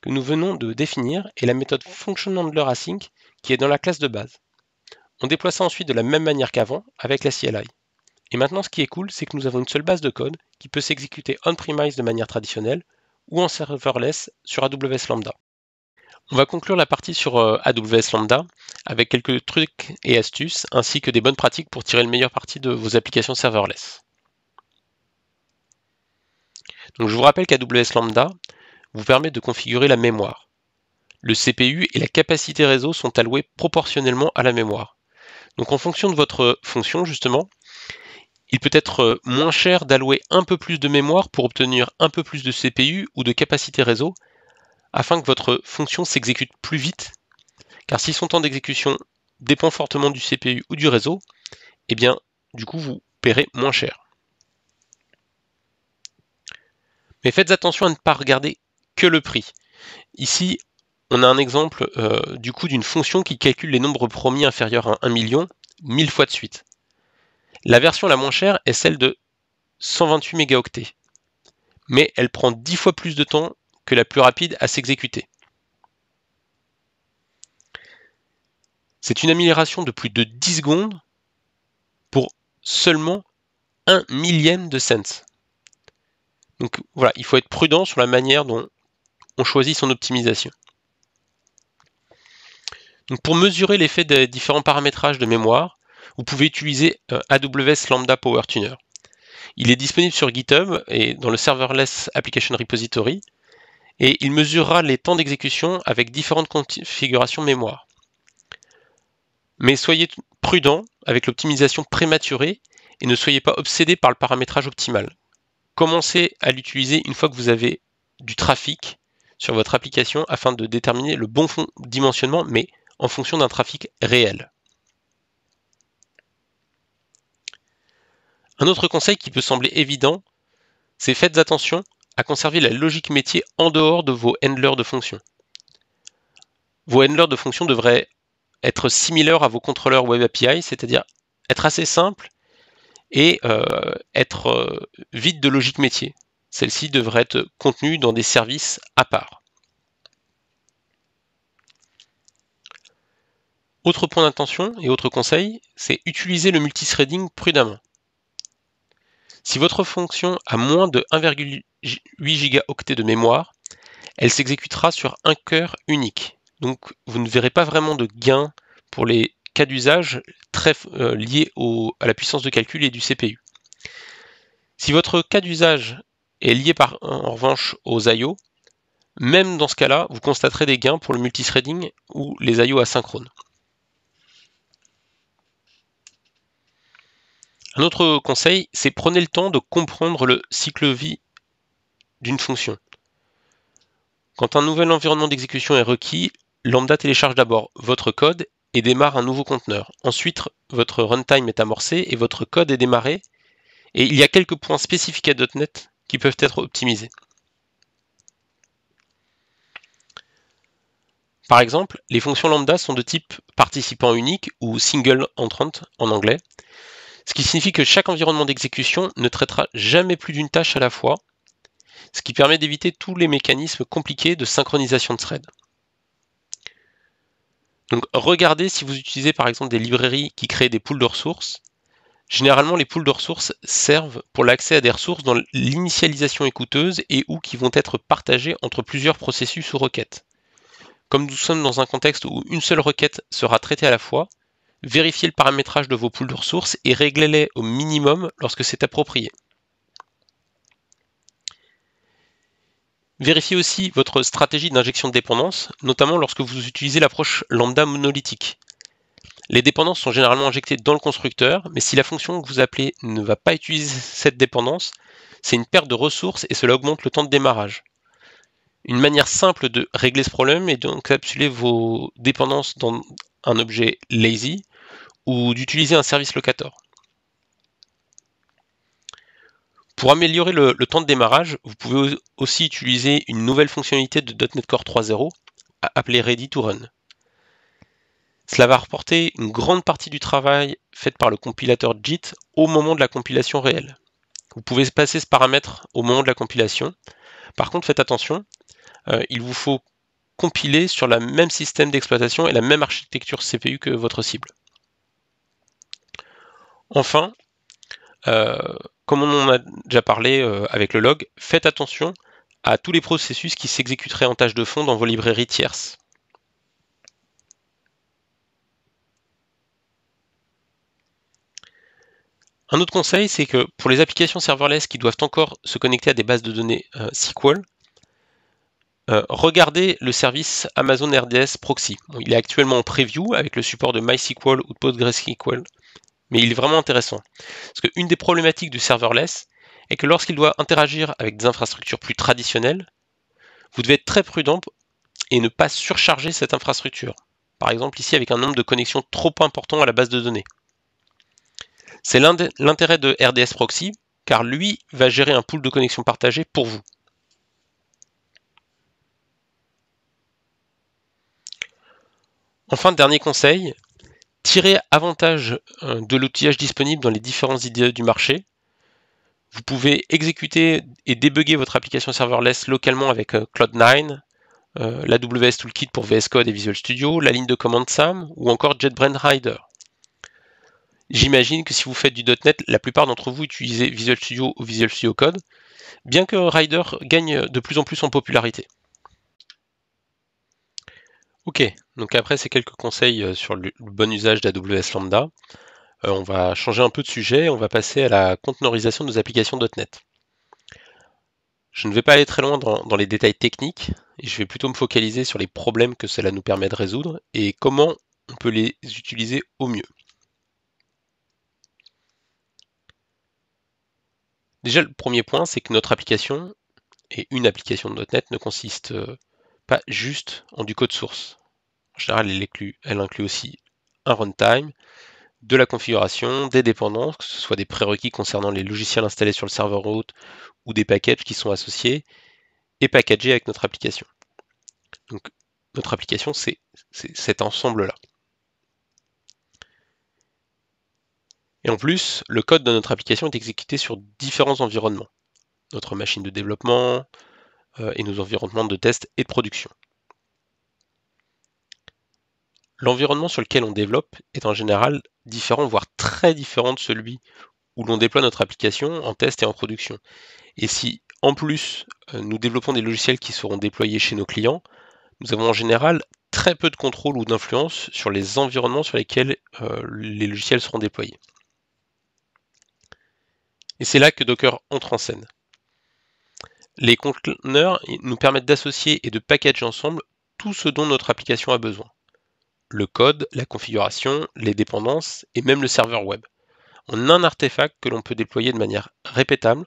que nous venons de définir et la méthode function_handler_async qui est dans la classe de base. On déploie ça ensuite de la même manière qu'avant avec la CLI. Et maintenant, ce qui est cool, c'est que nous avons une seule base de code qui peut s'exécuter on-premise de manière traditionnelle ou en serverless sur AWS Lambda. On va conclure la partie sur AWS Lambda avec quelques trucs et astuces ainsi que des bonnes pratiques pour tirer le meilleur parti de vos applications serverless. Donc je vous rappelle qu'AWS Lambda vous permet de configurer la mémoire. Le CPU et la capacité réseau sont alloués proportionnellement à la mémoire. Donc en fonction de votre fonction, justement, il peut être moins cher d'allouer un peu plus de mémoire pour obtenir un peu plus de CPU ou de capacité réseau afin que votre fonction s'exécute plus vite, car si son temps d'exécution dépend fortement du CPU ou du réseau, eh bien, du coup, vous paierez moins cher. Mais faites attention à ne pas regarder que le prix. Ici, on a un exemple du coup d'une fonction qui calcule les nombres premiers inférieurs à 1 million 1000 fois de suite. La version la moins chère est celle de 128 mégaoctets, mais elle prend 10 fois plus de temps que la plus rapide à s'exécuter. C'est une amélioration de plus de 10 secondes pour seulement 1 millième de cents. Donc voilà, il faut être prudent sur la manière dont on choisit son optimisation. Donc pour mesurer l'effet des différents paramétrages de mémoire, vous pouvez utiliser AWS Lambda Power Tuner. Il est disponible sur GitHub et dans le Serverless Application Repository, et il mesurera les temps d'exécution avec différentes configurations mémoire. Mais soyez prudent avec l'optimisation prématurée et ne soyez pas obsédé par le paramétrage optimal. Commencez à l'utiliser une fois que vous avez du trafic sur votre application afin de déterminer le bon dimensionnement, mais en fonction d'un trafic réel. Un autre conseil qui peut sembler évident, c'est faites attention à conserver la logique métier en dehors de vos handlers de fonctions. Vos handlers de fonctions devraient être similaires à vos contrôleurs Web API, c'est-à-dire être assez simples et être vide de logique métier. Celle-ci devrait être contenue dans des services à part. Autre point d'attention et autre conseil, c'est utiliser le multithreading prudemment. Si votre fonction a moins de 1,5 8 Go de mémoire, elle s'exécutera sur un cœur unique. Donc vous ne verrez pas vraiment de gain pour les cas d'usage très liés à la puissance de calcul et du CPU. Si votre cas d'usage est lié en revanche aux I/O, même dans ce cas-là, vous constaterez des gains pour le multithreading ou les I/O asynchrones. Un autre conseil, c'est prenez le temps de comprendre le cycle vie d'une fonction. Quand un nouvel environnement d'exécution est requis, Lambda télécharge d'abord votre code et démarre un nouveau conteneur. Ensuite, votre runtime est amorcé et votre code est démarré. Et il y a quelques points spécifiques à .NET qui peuvent être optimisés. Par exemple, les fonctions lambda sont de type participant unique ou single entrant en anglais, ce qui signifie que chaque environnement d'exécution ne traitera jamais plus d'une tâche à la fois, ce qui permet d'éviter tous les mécanismes compliqués de synchronisation de threads. Donc regardez si vous utilisez par exemple des librairies qui créent des pools de ressources. Généralement, les pools de ressources servent pour l'accès à des ressources dont l'initialisation est coûteuse et ou qui vont être partagées entre plusieurs processus ou requêtes. Comme nous sommes dans un contexte où une seule requête sera traitée à la fois, vérifiez le paramétrage de vos pools de ressources et réglez-les au minimum lorsque c'est approprié. Vérifiez aussi votre stratégie d'injection de dépendances, notamment lorsque vous utilisez l'approche lambda monolithique. Les dépendances sont généralement injectées dans le constructeur, mais si la fonction que vous appelez ne va pas utiliser cette dépendance, c'est une perte de ressources et cela augmente le temps de démarrage. Une manière simple de régler ce problème est d'encapsuler vos dépendances dans un objet lazy ou d'utiliser un service locator. Pour améliorer le temps de démarrage, vous pouvez aussi utiliser une nouvelle fonctionnalité de .NET Core 3.0 appelée Ready to Run. Cela va reporter une grande partie du travail fait par le compilateur JIT au moment de la compilation réelle. Vous pouvez passer ce paramètre au moment de la compilation. Par contre, faites attention, il vous faut compiler sur le même système d'exploitation et la même architecture CPU que votre cible. Enfin, comme on en a déjà parlé avec le log, faites attention à tous les processus qui s'exécuteraient en tâche de fond dans vos librairies tierces. Un autre conseil, c'est que pour les applications serverless qui doivent encore se connecter à des bases de données SQL, regardez le service Amazon RDS Proxy. Bon, il est actuellement en preview avec le support de MySQL ou de PostgreSQL, mais il est vraiment intéressant. Parce qu'une des problématiques du serverless est que lorsqu'il doit interagir avec des infrastructures plus traditionnelles, vous devez être très prudent et ne pas surcharger cette infrastructure. Par exemple ici avec un nombre de connexions trop important à la base de données. C'est l'intérêt de RDS Proxy, car lui va gérer un pool de connexions partagées pour vous. Enfin, dernier conseil, tirez avantage de l'outillage disponible dans les différents IDE du marché. Vous pouvez exécuter et débugger votre application serverless localement avec Cloud9, l'AWS Toolkit pour VS Code et Visual Studio, la ligne de commande SAM ou encore JetBrains Rider. J'imagine que si vous faites du .NET, la plupart d'entre vous utilisez Visual Studio ou Visual Studio Code, bien que Rider gagne de plus en plus en popularité. Ok, donc après ces quelques conseils sur le bon usage d'AWS Lambda, on va changer un peu de sujet, on va passer à la conteneurisation de nos applications .NET. Je ne vais pas aller très loin dans les détails techniques, et je vais plutôt me focaliser sur les problèmes que cela nous permet de résoudre et comment on peut les utiliser au mieux. Déjà, le premier point, c'est que notre application, et une application de .NET, ne consiste pas juste en du code source. En général, elle inclut aussi un runtime, de la configuration, des dépendances, que ce soit des prérequis concernant les logiciels installés sur le serveur hôte ou des packages qui sont associés et packagés avec notre application. Donc, notre application, c'est cet ensemble-là. Et en plus, le code de notre application est exécuté sur différents environnements. Notre machine de développement et nos environnements de test et de production. L'environnement sur lequel on développe est en général différent, voire très différent de celui où l'on déploie notre application en test et en production. Et si en plus, nous développons des logiciels qui seront déployés chez nos clients, nous avons en général très peu de contrôle ou d'influence sur les environnements sur lesquels les logiciels seront déployés. Et c'est là que Docker entre en scène. Les conteneurs nous permettent d'associer et de packager ensemble tout ce dont notre application a besoin. Le code, la configuration, les dépendances et même le serveur web. En un artefact que l'on peut déployer de manière répétable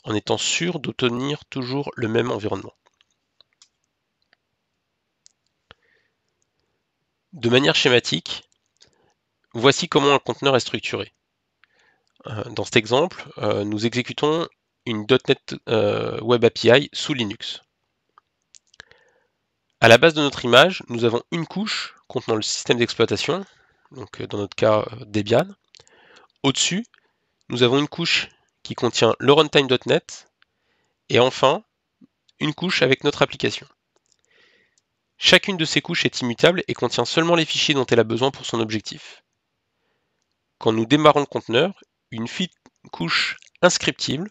en étant sûr d'obtenir toujours le même environnement. De manière schématique, voici comment un conteneur est structuré. Dans cet exemple, nous exécutons une .NET Web API sous Linux. À la base de notre image, nous avons une couche contenant le système d'exploitation, donc dans notre cas Debian. Au-dessus, nous avons une couche qui contient le runtime.NET et enfin une couche avec notre application. Chacune de ces couches est immutable et contient seulement les fichiers dont elle a besoin pour son objectif. Quand nous démarrons le conteneur, une couche inscriptible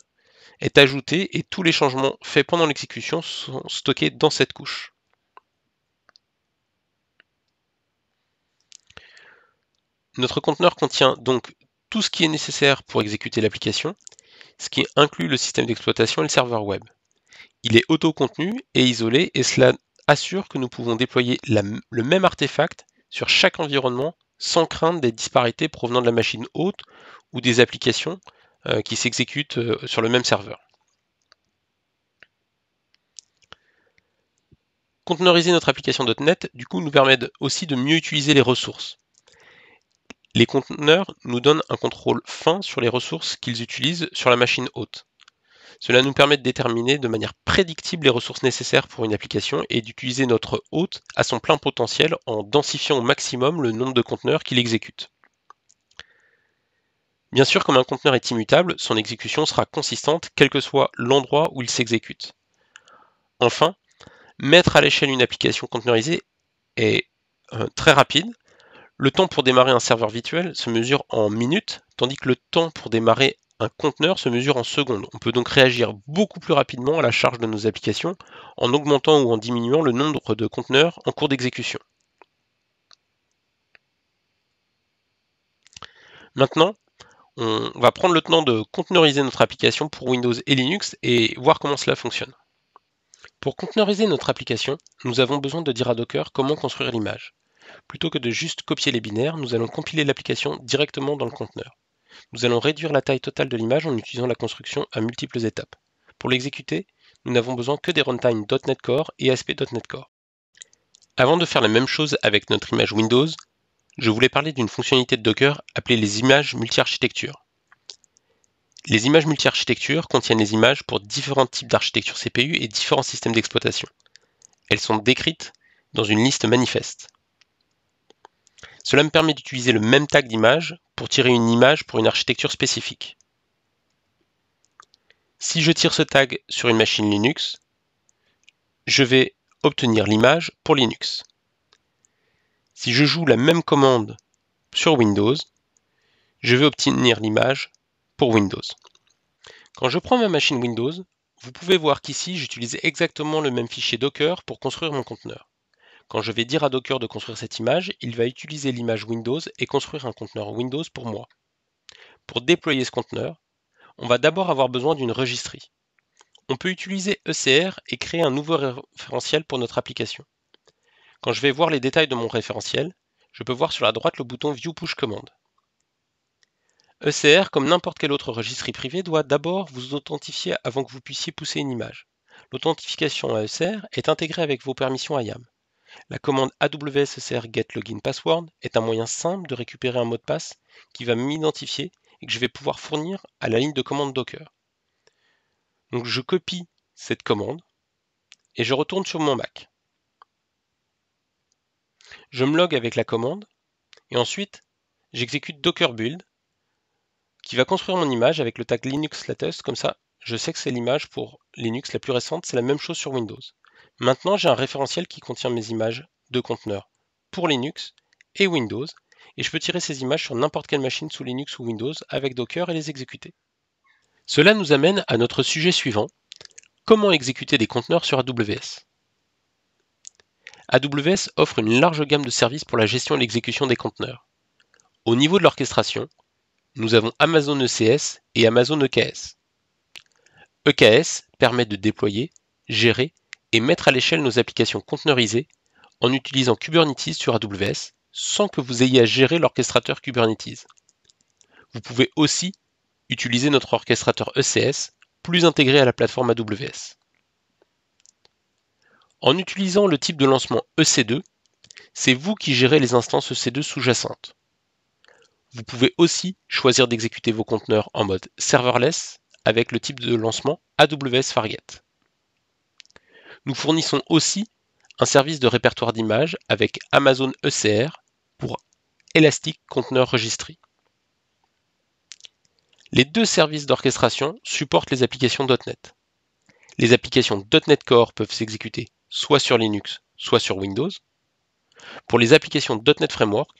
est ajoutée et tous les changements faits pendant l'exécution sont stockés dans cette couche. Notre conteneur contient donc tout ce qui est nécessaire pour exécuter l'application, ce qui inclut le système d'exploitation et le serveur web. Il est auto-contenu et isolé et cela assure que nous pouvons déployer le même artefact sur chaque environnement sans craindre des disparités provenant de la machine hôte ou des applications qui s'exécutent sur le même serveur. Conteneuriser notre application .NET, du coup, nous permet aussi de mieux utiliser les ressources. Les conteneurs nous donnent un contrôle fin sur les ressources qu'ils utilisent sur la machine hôte. Cela nous permet de déterminer de manière prédictible les ressources nécessaires pour une application et d'utiliser notre hôte à son plein potentiel en densifiant au maximum le nombre de conteneurs qu'il exécute. Bien sûr, comme un conteneur est immutable, son exécution sera consistante quel que soit l'endroit où il s'exécute. Enfin, mettre à l'échelle une application conteneurisée est très rapide. Le temps pour démarrer un serveur virtuel se mesure en minutes, tandis que le temps pour démarrer un conteneur se mesure en secondes. On peut donc réagir beaucoup plus rapidement à la charge de nos applications en augmentant ou en diminuant le nombre de conteneurs en cours d'exécution. Maintenant, on va prendre le temps de conteneuriser notre application pour Windows et Linux et voir comment cela fonctionne. Pour conteneuriser notre application, nous avons besoin de dire à Docker comment construire l'image. Plutôt que de juste copier les binaires, nous allons compiler l'application directement dans le conteneur. Nous allons réduire la taille totale de l'image en utilisant la construction à multiples étapes. Pour l'exécuter, nous n'avons besoin que des runtimes .NET Core et ASP.NET Core. Avant de faire la même chose avec notre image Windows, je voulais parler d'une fonctionnalité de Docker appelée les images multi-architecture. Les images multi-architecture contiennent les images pour différents types d'architecture CPU et différents systèmes d'exploitation. Elles sont décrites dans une liste manifeste. Cela me permet d'utiliser le même tag d'image pour tirer une image pour une architecture spécifique. Si je tire ce tag sur une machine Linux, je vais obtenir l'image pour Linux. Si je joue la même commande sur Windows, je vais obtenir l'image pour Windows. Quand je prends ma machine Windows, vous pouvez voir qu'ici j'utilise exactement le même fichier Docker pour construire mon conteneur. Quand je vais dire à Docker de construire cette image, il va utiliser l'image Windows et construire un conteneur Windows pour moi. Pour déployer ce conteneur, on va d'abord avoir besoin d'une registry. On peut utiliser ECR et créer un nouveau référentiel pour notre application. Quand je vais voir les détails de mon référentiel, je peux voir sur la droite le bouton View Push Command. ECR, comme n'importe quel autre registry privé, doit d'abord vous authentifier avant que vous puissiez pousser une image. L'authentification à ECR est intégrée avec vos permissions IAM. La commande AWS-ECR getLoginPassword est un moyen simple de récupérer un mot de passe qui va m'identifier et que je vais pouvoir fournir à la ligne de commande Docker. Donc je copie cette commande et je retourne sur mon Mac. Je me log avec la commande et ensuite j'exécute Docker build qui va construire mon image avec le tag Linux latest, comme ça je sais que c'est l'image pour Linux la plus récente, c'est la même chose sur Windows. Maintenant j'ai un référentiel qui contient mes images de conteneurs pour Linux et Windows et je peux tirer ces images sur n'importe quelle machine sous Linux ou Windows avec Docker et les exécuter. Cela nous amène à notre sujet suivant, Comment exécuter des conteneurs sur AWS? AWS offre une large gamme de services pour la gestion et l'exécution des conteneurs. Au niveau de l'orchestration, nous avons Amazon ECS et Amazon EKS. EKS permet de déployer, gérer et mettre à l'échelle nos applications conteneurisées en utilisant Kubernetes sur AWS sans que vous ayez à gérer l'orchestrateur Kubernetes. Vous pouvez aussi utiliser notre orchestrateur ECS plus intégré à la plateforme AWS. En utilisant le type de lancement EC2, c'est vous qui gérez les instances EC2 sous-jacentes. Vous pouvez aussi choisir d'exécuter vos conteneurs en mode serverless avec le type de lancement AWS Fargate. Nous fournissons aussi un service de répertoire d'images avec Amazon ECR pour Elastic Container Registry. Les deux services d'orchestration supportent les applications .NET. Les applications .NET Core peuvent s'exécuter soit sur Linux, soit sur Windows. Pour les applications .NET Framework,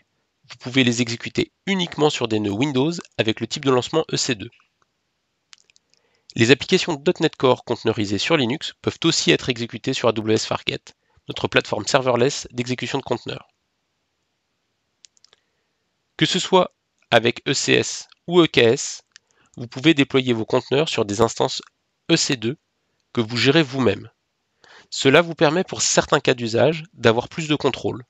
vous pouvez les exécuter uniquement sur des nœuds Windows avec le type de lancement EC2. Les applications .NET Core conteneurisées sur Linux peuvent aussi être exécutées sur AWS Fargate, notre plateforme serverless d'exécution de conteneurs. Que ce soit avec ECS ou EKS, vous pouvez déployer vos conteneurs sur des instances EC2 que vous gérez vous-même. Cela vous permet pour certains cas d'usage d'avoir plus de contrôle.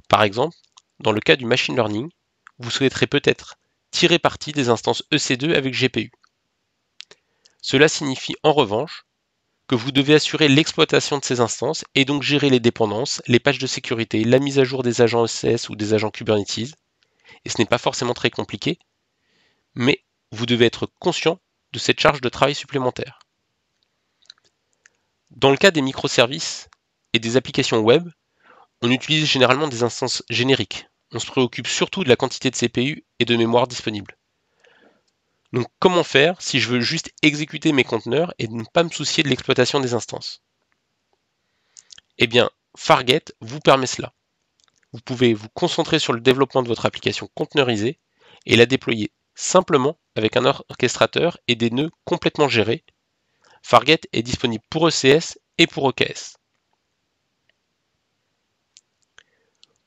Par exemple, dans le cas du machine learning, vous souhaiterez peut-être tirer parti des instances EC2 avec GPU. Cela signifie en revanche que vous devez assurer l'exploitation de ces instances et donc gérer les dépendances, les patchs de sécurité, la mise à jour des agents ECS ou des agents Kubernetes. Et ce n'est pas forcément très compliqué, mais vous devez être conscient de cette charge de travail supplémentaire. Dans le cas des microservices et des applications web, on utilise généralement des instances génériques. On se préoccupe surtout de la quantité de CPU et de mémoire disponible. Donc comment faire si je veux juste exécuter mes conteneurs et ne pas me soucier de l'exploitation des instances? Eh bien, Fargate vous permet cela. Vous pouvez vous concentrer sur le développement de votre application conteneurisée et la déployer simplement avec un orchestrateur et des nœuds complètement gérés. Fargate est disponible pour ECS et pour EKS.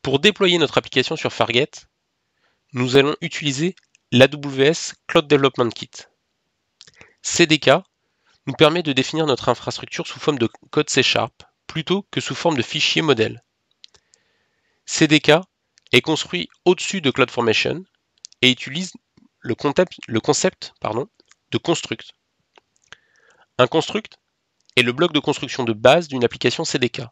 Pour déployer notre application sur Fargate, nous allons utiliser l'AWS Cloud Development Kit. CDK nous permet de définir notre infrastructure sous forme de code C# plutôt que sous forme de fichier modèle. CDK est construit au-dessus de CloudFormation et utilise le concept de construct. Un construct est le bloc de construction de base d'une application CDK.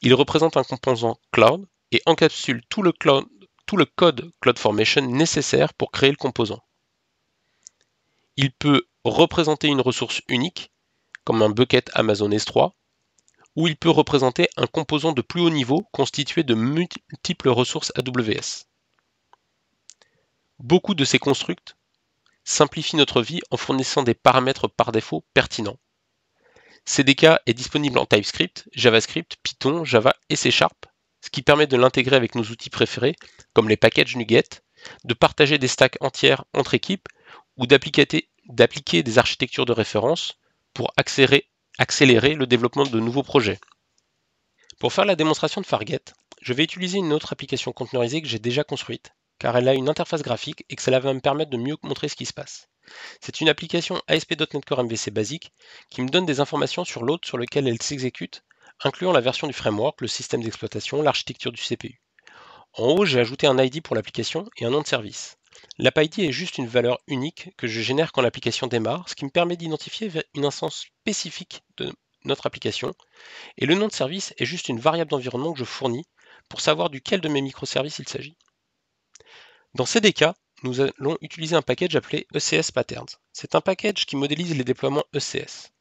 Il représente un composant cloud et encapsule tout le code CloudFormation nécessaire pour créer le composant. Il peut représenter une ressource unique, comme un bucket Amazon S3, ou il peut représenter un composant de plus haut niveau constitué de multiples ressources AWS. Beaucoup de ces constructs simplifient notre vie en fournissant des paramètres par défaut pertinents. CDK est disponible en TypeScript, JavaScript, Python, Java et C#, ce qui permet de l'intégrer avec nos outils préférés, comme les packages NuGet, de partager des stacks entières entre équipes ou d'appliquer des architectures de référence pour accélérer le développement de nouveaux projets. Pour faire la démonstration de Fargate, je vais utiliser une autre application conteneurisée que j'ai déjà construite, car elle a une interface graphique et que cela va me permettre de mieux montrer ce qui se passe. C'est une application ASP.NET Core MVC basique qui me donne des informations sur l'hôte sur lequel elle s'exécute, incluant la version du framework, le système d'exploitation, l'architecture du CPU. En haut, j'ai ajouté un ID pour l'application et un nom de service. L'app-ID est juste une valeur unique que je génère quand l'application démarre, ce qui me permet d'identifier une instance spécifique de notre application, et le nom de service est juste une variable d'environnement que je fournis pour savoir duquel de mes microservices il s'agit. Dans CDK, nous allons utiliser un package appelé ECS Patterns. C'est un package qui modélise les déploiements ECS,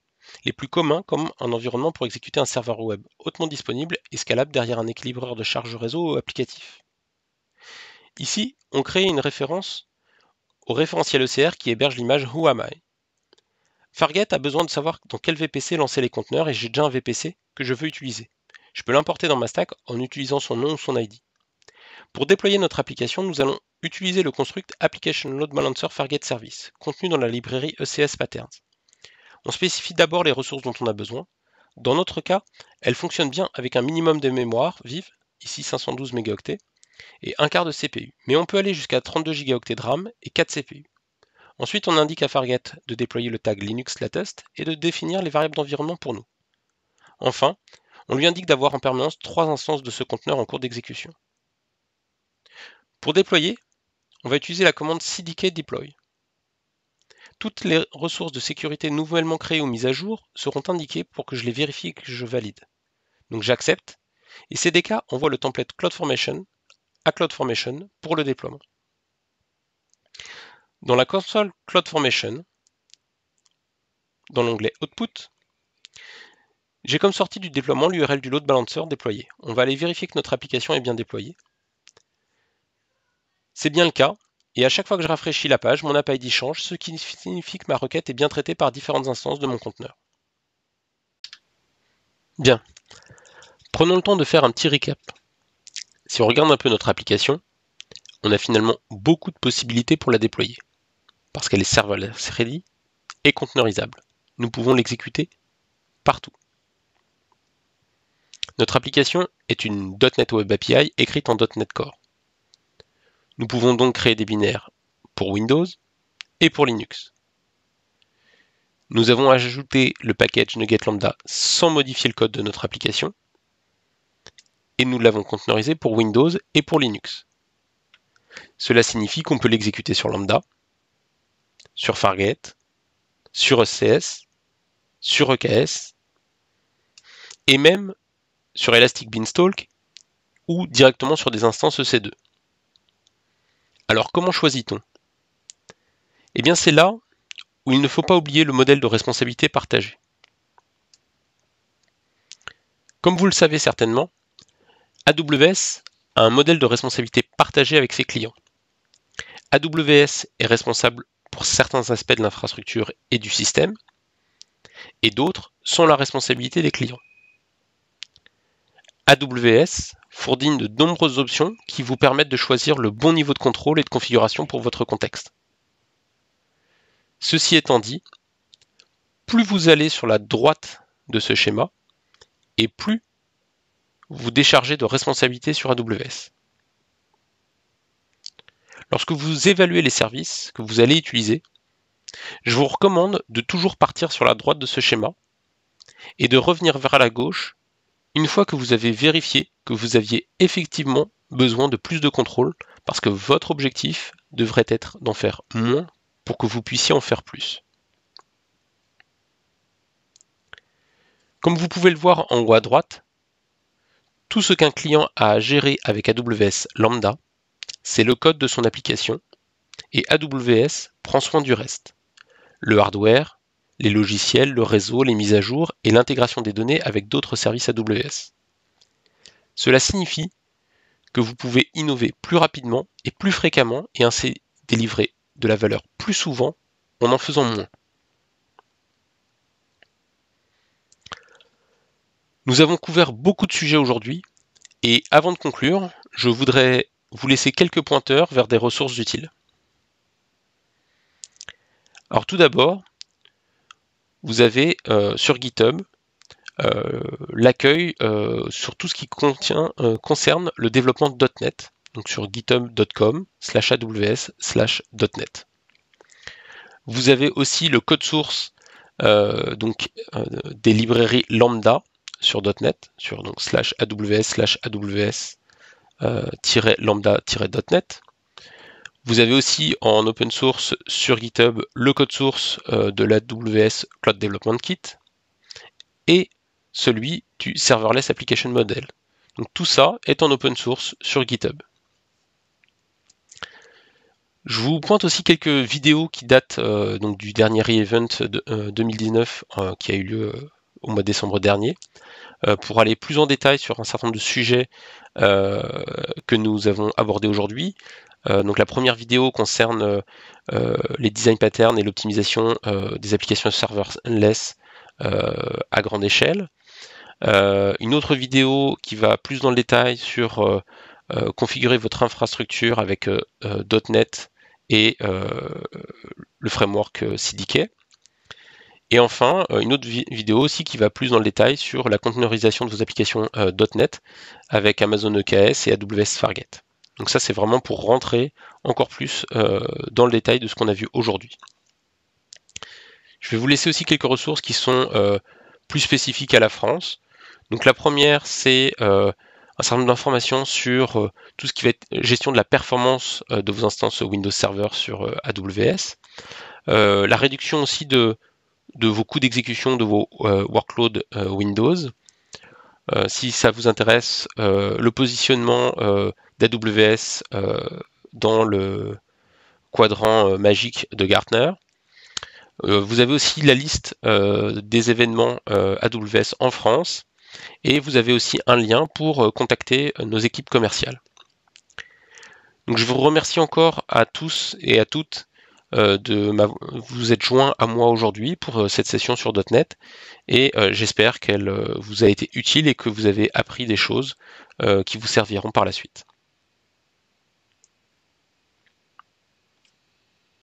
les plus communs comme un environnement pour exécuter un serveur web hautement disponible et scalable derrière un équilibreur de charge réseau applicatif. Ici, on crée une référence au référentiel ECR qui héberge l'image Who Am I. Fargate a besoin de savoir dans quel VPC lancer les conteneurs et j'ai déjà un VPC que je veux utiliser. Je peux l'importer dans ma stack en utilisant son nom ou son ID. Pour déployer notre application, nous allons utiliser le construct Application Load Balancer Fargate Service, contenu dans la librairie ECS Patterns. On spécifie d'abord les ressources dont on a besoin. Dans notre cas, elle fonctionne bien avec un minimum de mémoire vive, ici 512 mégaoctets, et un quart de CPU. Mais on peut aller jusqu'à 32 gigaoctets de RAM et 4 CPU. Ensuite, on indique à Fargate de déployer le tag Linux latest et de définir les variables d'environnement pour nous. Enfin, on lui indique d'avoir en permanence 3 instances de ce conteneur en cours d'exécution. Pour déployer, on va utiliser la commande cdk deploy. Toutes les ressources de sécurité nouvellement créées ou mises à jour seront indiquées pour que je les vérifie et que je valide. Donc j'accepte, et CDK envoie le template CloudFormation à CloudFormation pour le déploiement. Dans la console CloudFormation, dans l'onglet Output, j'ai comme sortie du déploiement l'URL du load balancer déployé. On va aller vérifier que notre application est bien déployée. C'est bien le cas, et à chaque fois que je rafraîchis la page, mon app ID change, ce qui signifie que ma requête est bien traitée par différentes instances de mon conteneur. Bien. Prenons le temps de faire un petit recap. Si on regarde un peu notre application, on a finalement beaucoup de possibilités pour la déployer, parce qu'elle est serverless ready et conteneurisable. Nous pouvons l'exécuter partout. Notre application est une .NET Web API écrite en .NET Core. Nous pouvons donc créer des binaires pour Windows et pour Linux. Nous avons ajouté le package NuGet Lambda sans modifier le code de notre application, et nous l'avons conteneurisé pour Windows et pour Linux. Cela signifie qu'on peut l'exécuter sur Lambda, sur Fargate, sur ECS, sur EKS, et même sur Elastic Beanstalk ou directement sur des instances EC2. Alors comment choisit-on? Eh bien c'est là où il ne faut pas oublier le modèle de responsabilité partagée. Comme vous le savez certainement, AWS a un modèle de responsabilité partagée avec ses clients. AWS est responsable pour certains aspects de l'infrastructure et du système, et d'autres sont la responsabilité des clients. AWS fournit de nombreuses options qui vous permettent de choisir le bon niveau de contrôle et de configuration pour votre contexte. Ceci étant dit, plus vous allez sur la droite de ce schéma, et plus vous déchargez de responsabilités sur AWS. Lorsque vous évaluez les services que vous allez utiliser, je vous recommande de toujours partir sur la droite de ce schéma et de revenir vers la gauche une fois que vous avez vérifié que vous aviez effectivement besoin de plus de contrôle parce que votre objectif devrait être d'en faire moins pour que vous puissiez en faire plus. Comme vous pouvez le voir en haut à droite, tout ce qu'un client a à gérer avec AWS Lambda, c'est le code de son application, et AWS prend soin du reste. Le hardware, les logiciels, le réseau, les mises à jour et l'intégration des données avec d'autres services AWS. Cela signifie que vous pouvez innover plus rapidement et plus fréquemment et ainsi délivrer de la valeur plus souvent en faisant moins. Nous avons couvert beaucoup de sujets aujourd'hui et avant de conclure, je voudrais vous laisser quelques pointeurs vers des ressources utiles. Alors tout d'abord, vous avez sur GitHub l'accueil sur tout ce qui concerne le développement .NET, donc sur github.com/aws/.net. Vous avez aussi le code source des librairies lambda sur .NET, sur donc /aws/aws-lambda-.net. Vous avez aussi en open source sur GitHub le code source de l'AWS Cloud Development Kit et celui du Serverless Application Model. Donc tout ça est en open source sur GitHub. Je vous pointe aussi quelques vidéos qui datent donc du dernier re-event de 2019 qui a eu lieu au mois de décembre dernier, pour aller plus en détail sur un certain nombre de sujets que nous avons abordés aujourd'hui. Donc la première vidéo concerne les design patterns et l'optimisation des applications serverless à grande échelle. Une autre vidéo qui va plus dans le détail sur configurer votre infrastructure avec .NET et le framework CDK. Et enfin, une autre vidéo aussi qui va plus dans le détail sur la containerisation de vos applications .NET avec Amazon EKS et AWS Fargate. Donc ça, c'est vraiment pour rentrer encore plus dans le détail de ce qu'on a vu aujourd'hui. Je vais vous laisser aussi quelques ressources qui sont plus spécifiques à la France. Donc la première, c'est un certain nombre d'informations sur tout ce qui va être gestion de la performance de vos instances Windows Server sur AWS. La réduction aussi de vos coûts d'exécution de vos workloads Windows. Si ça vous intéresse, le positionnement d'AWS dans le quadrant magique de Gartner. Vous avez aussi la liste des événements AWS en France et vous avez aussi un lien pour contacter nos équipes commerciales. Donc je vous remercie encore à tous et à toutes vous êtes joints à moi aujourd'hui pour cette session sur .NET et j'espère qu'elle vous a été utile et que vous avez appris des choses qui vous serviront par la suite.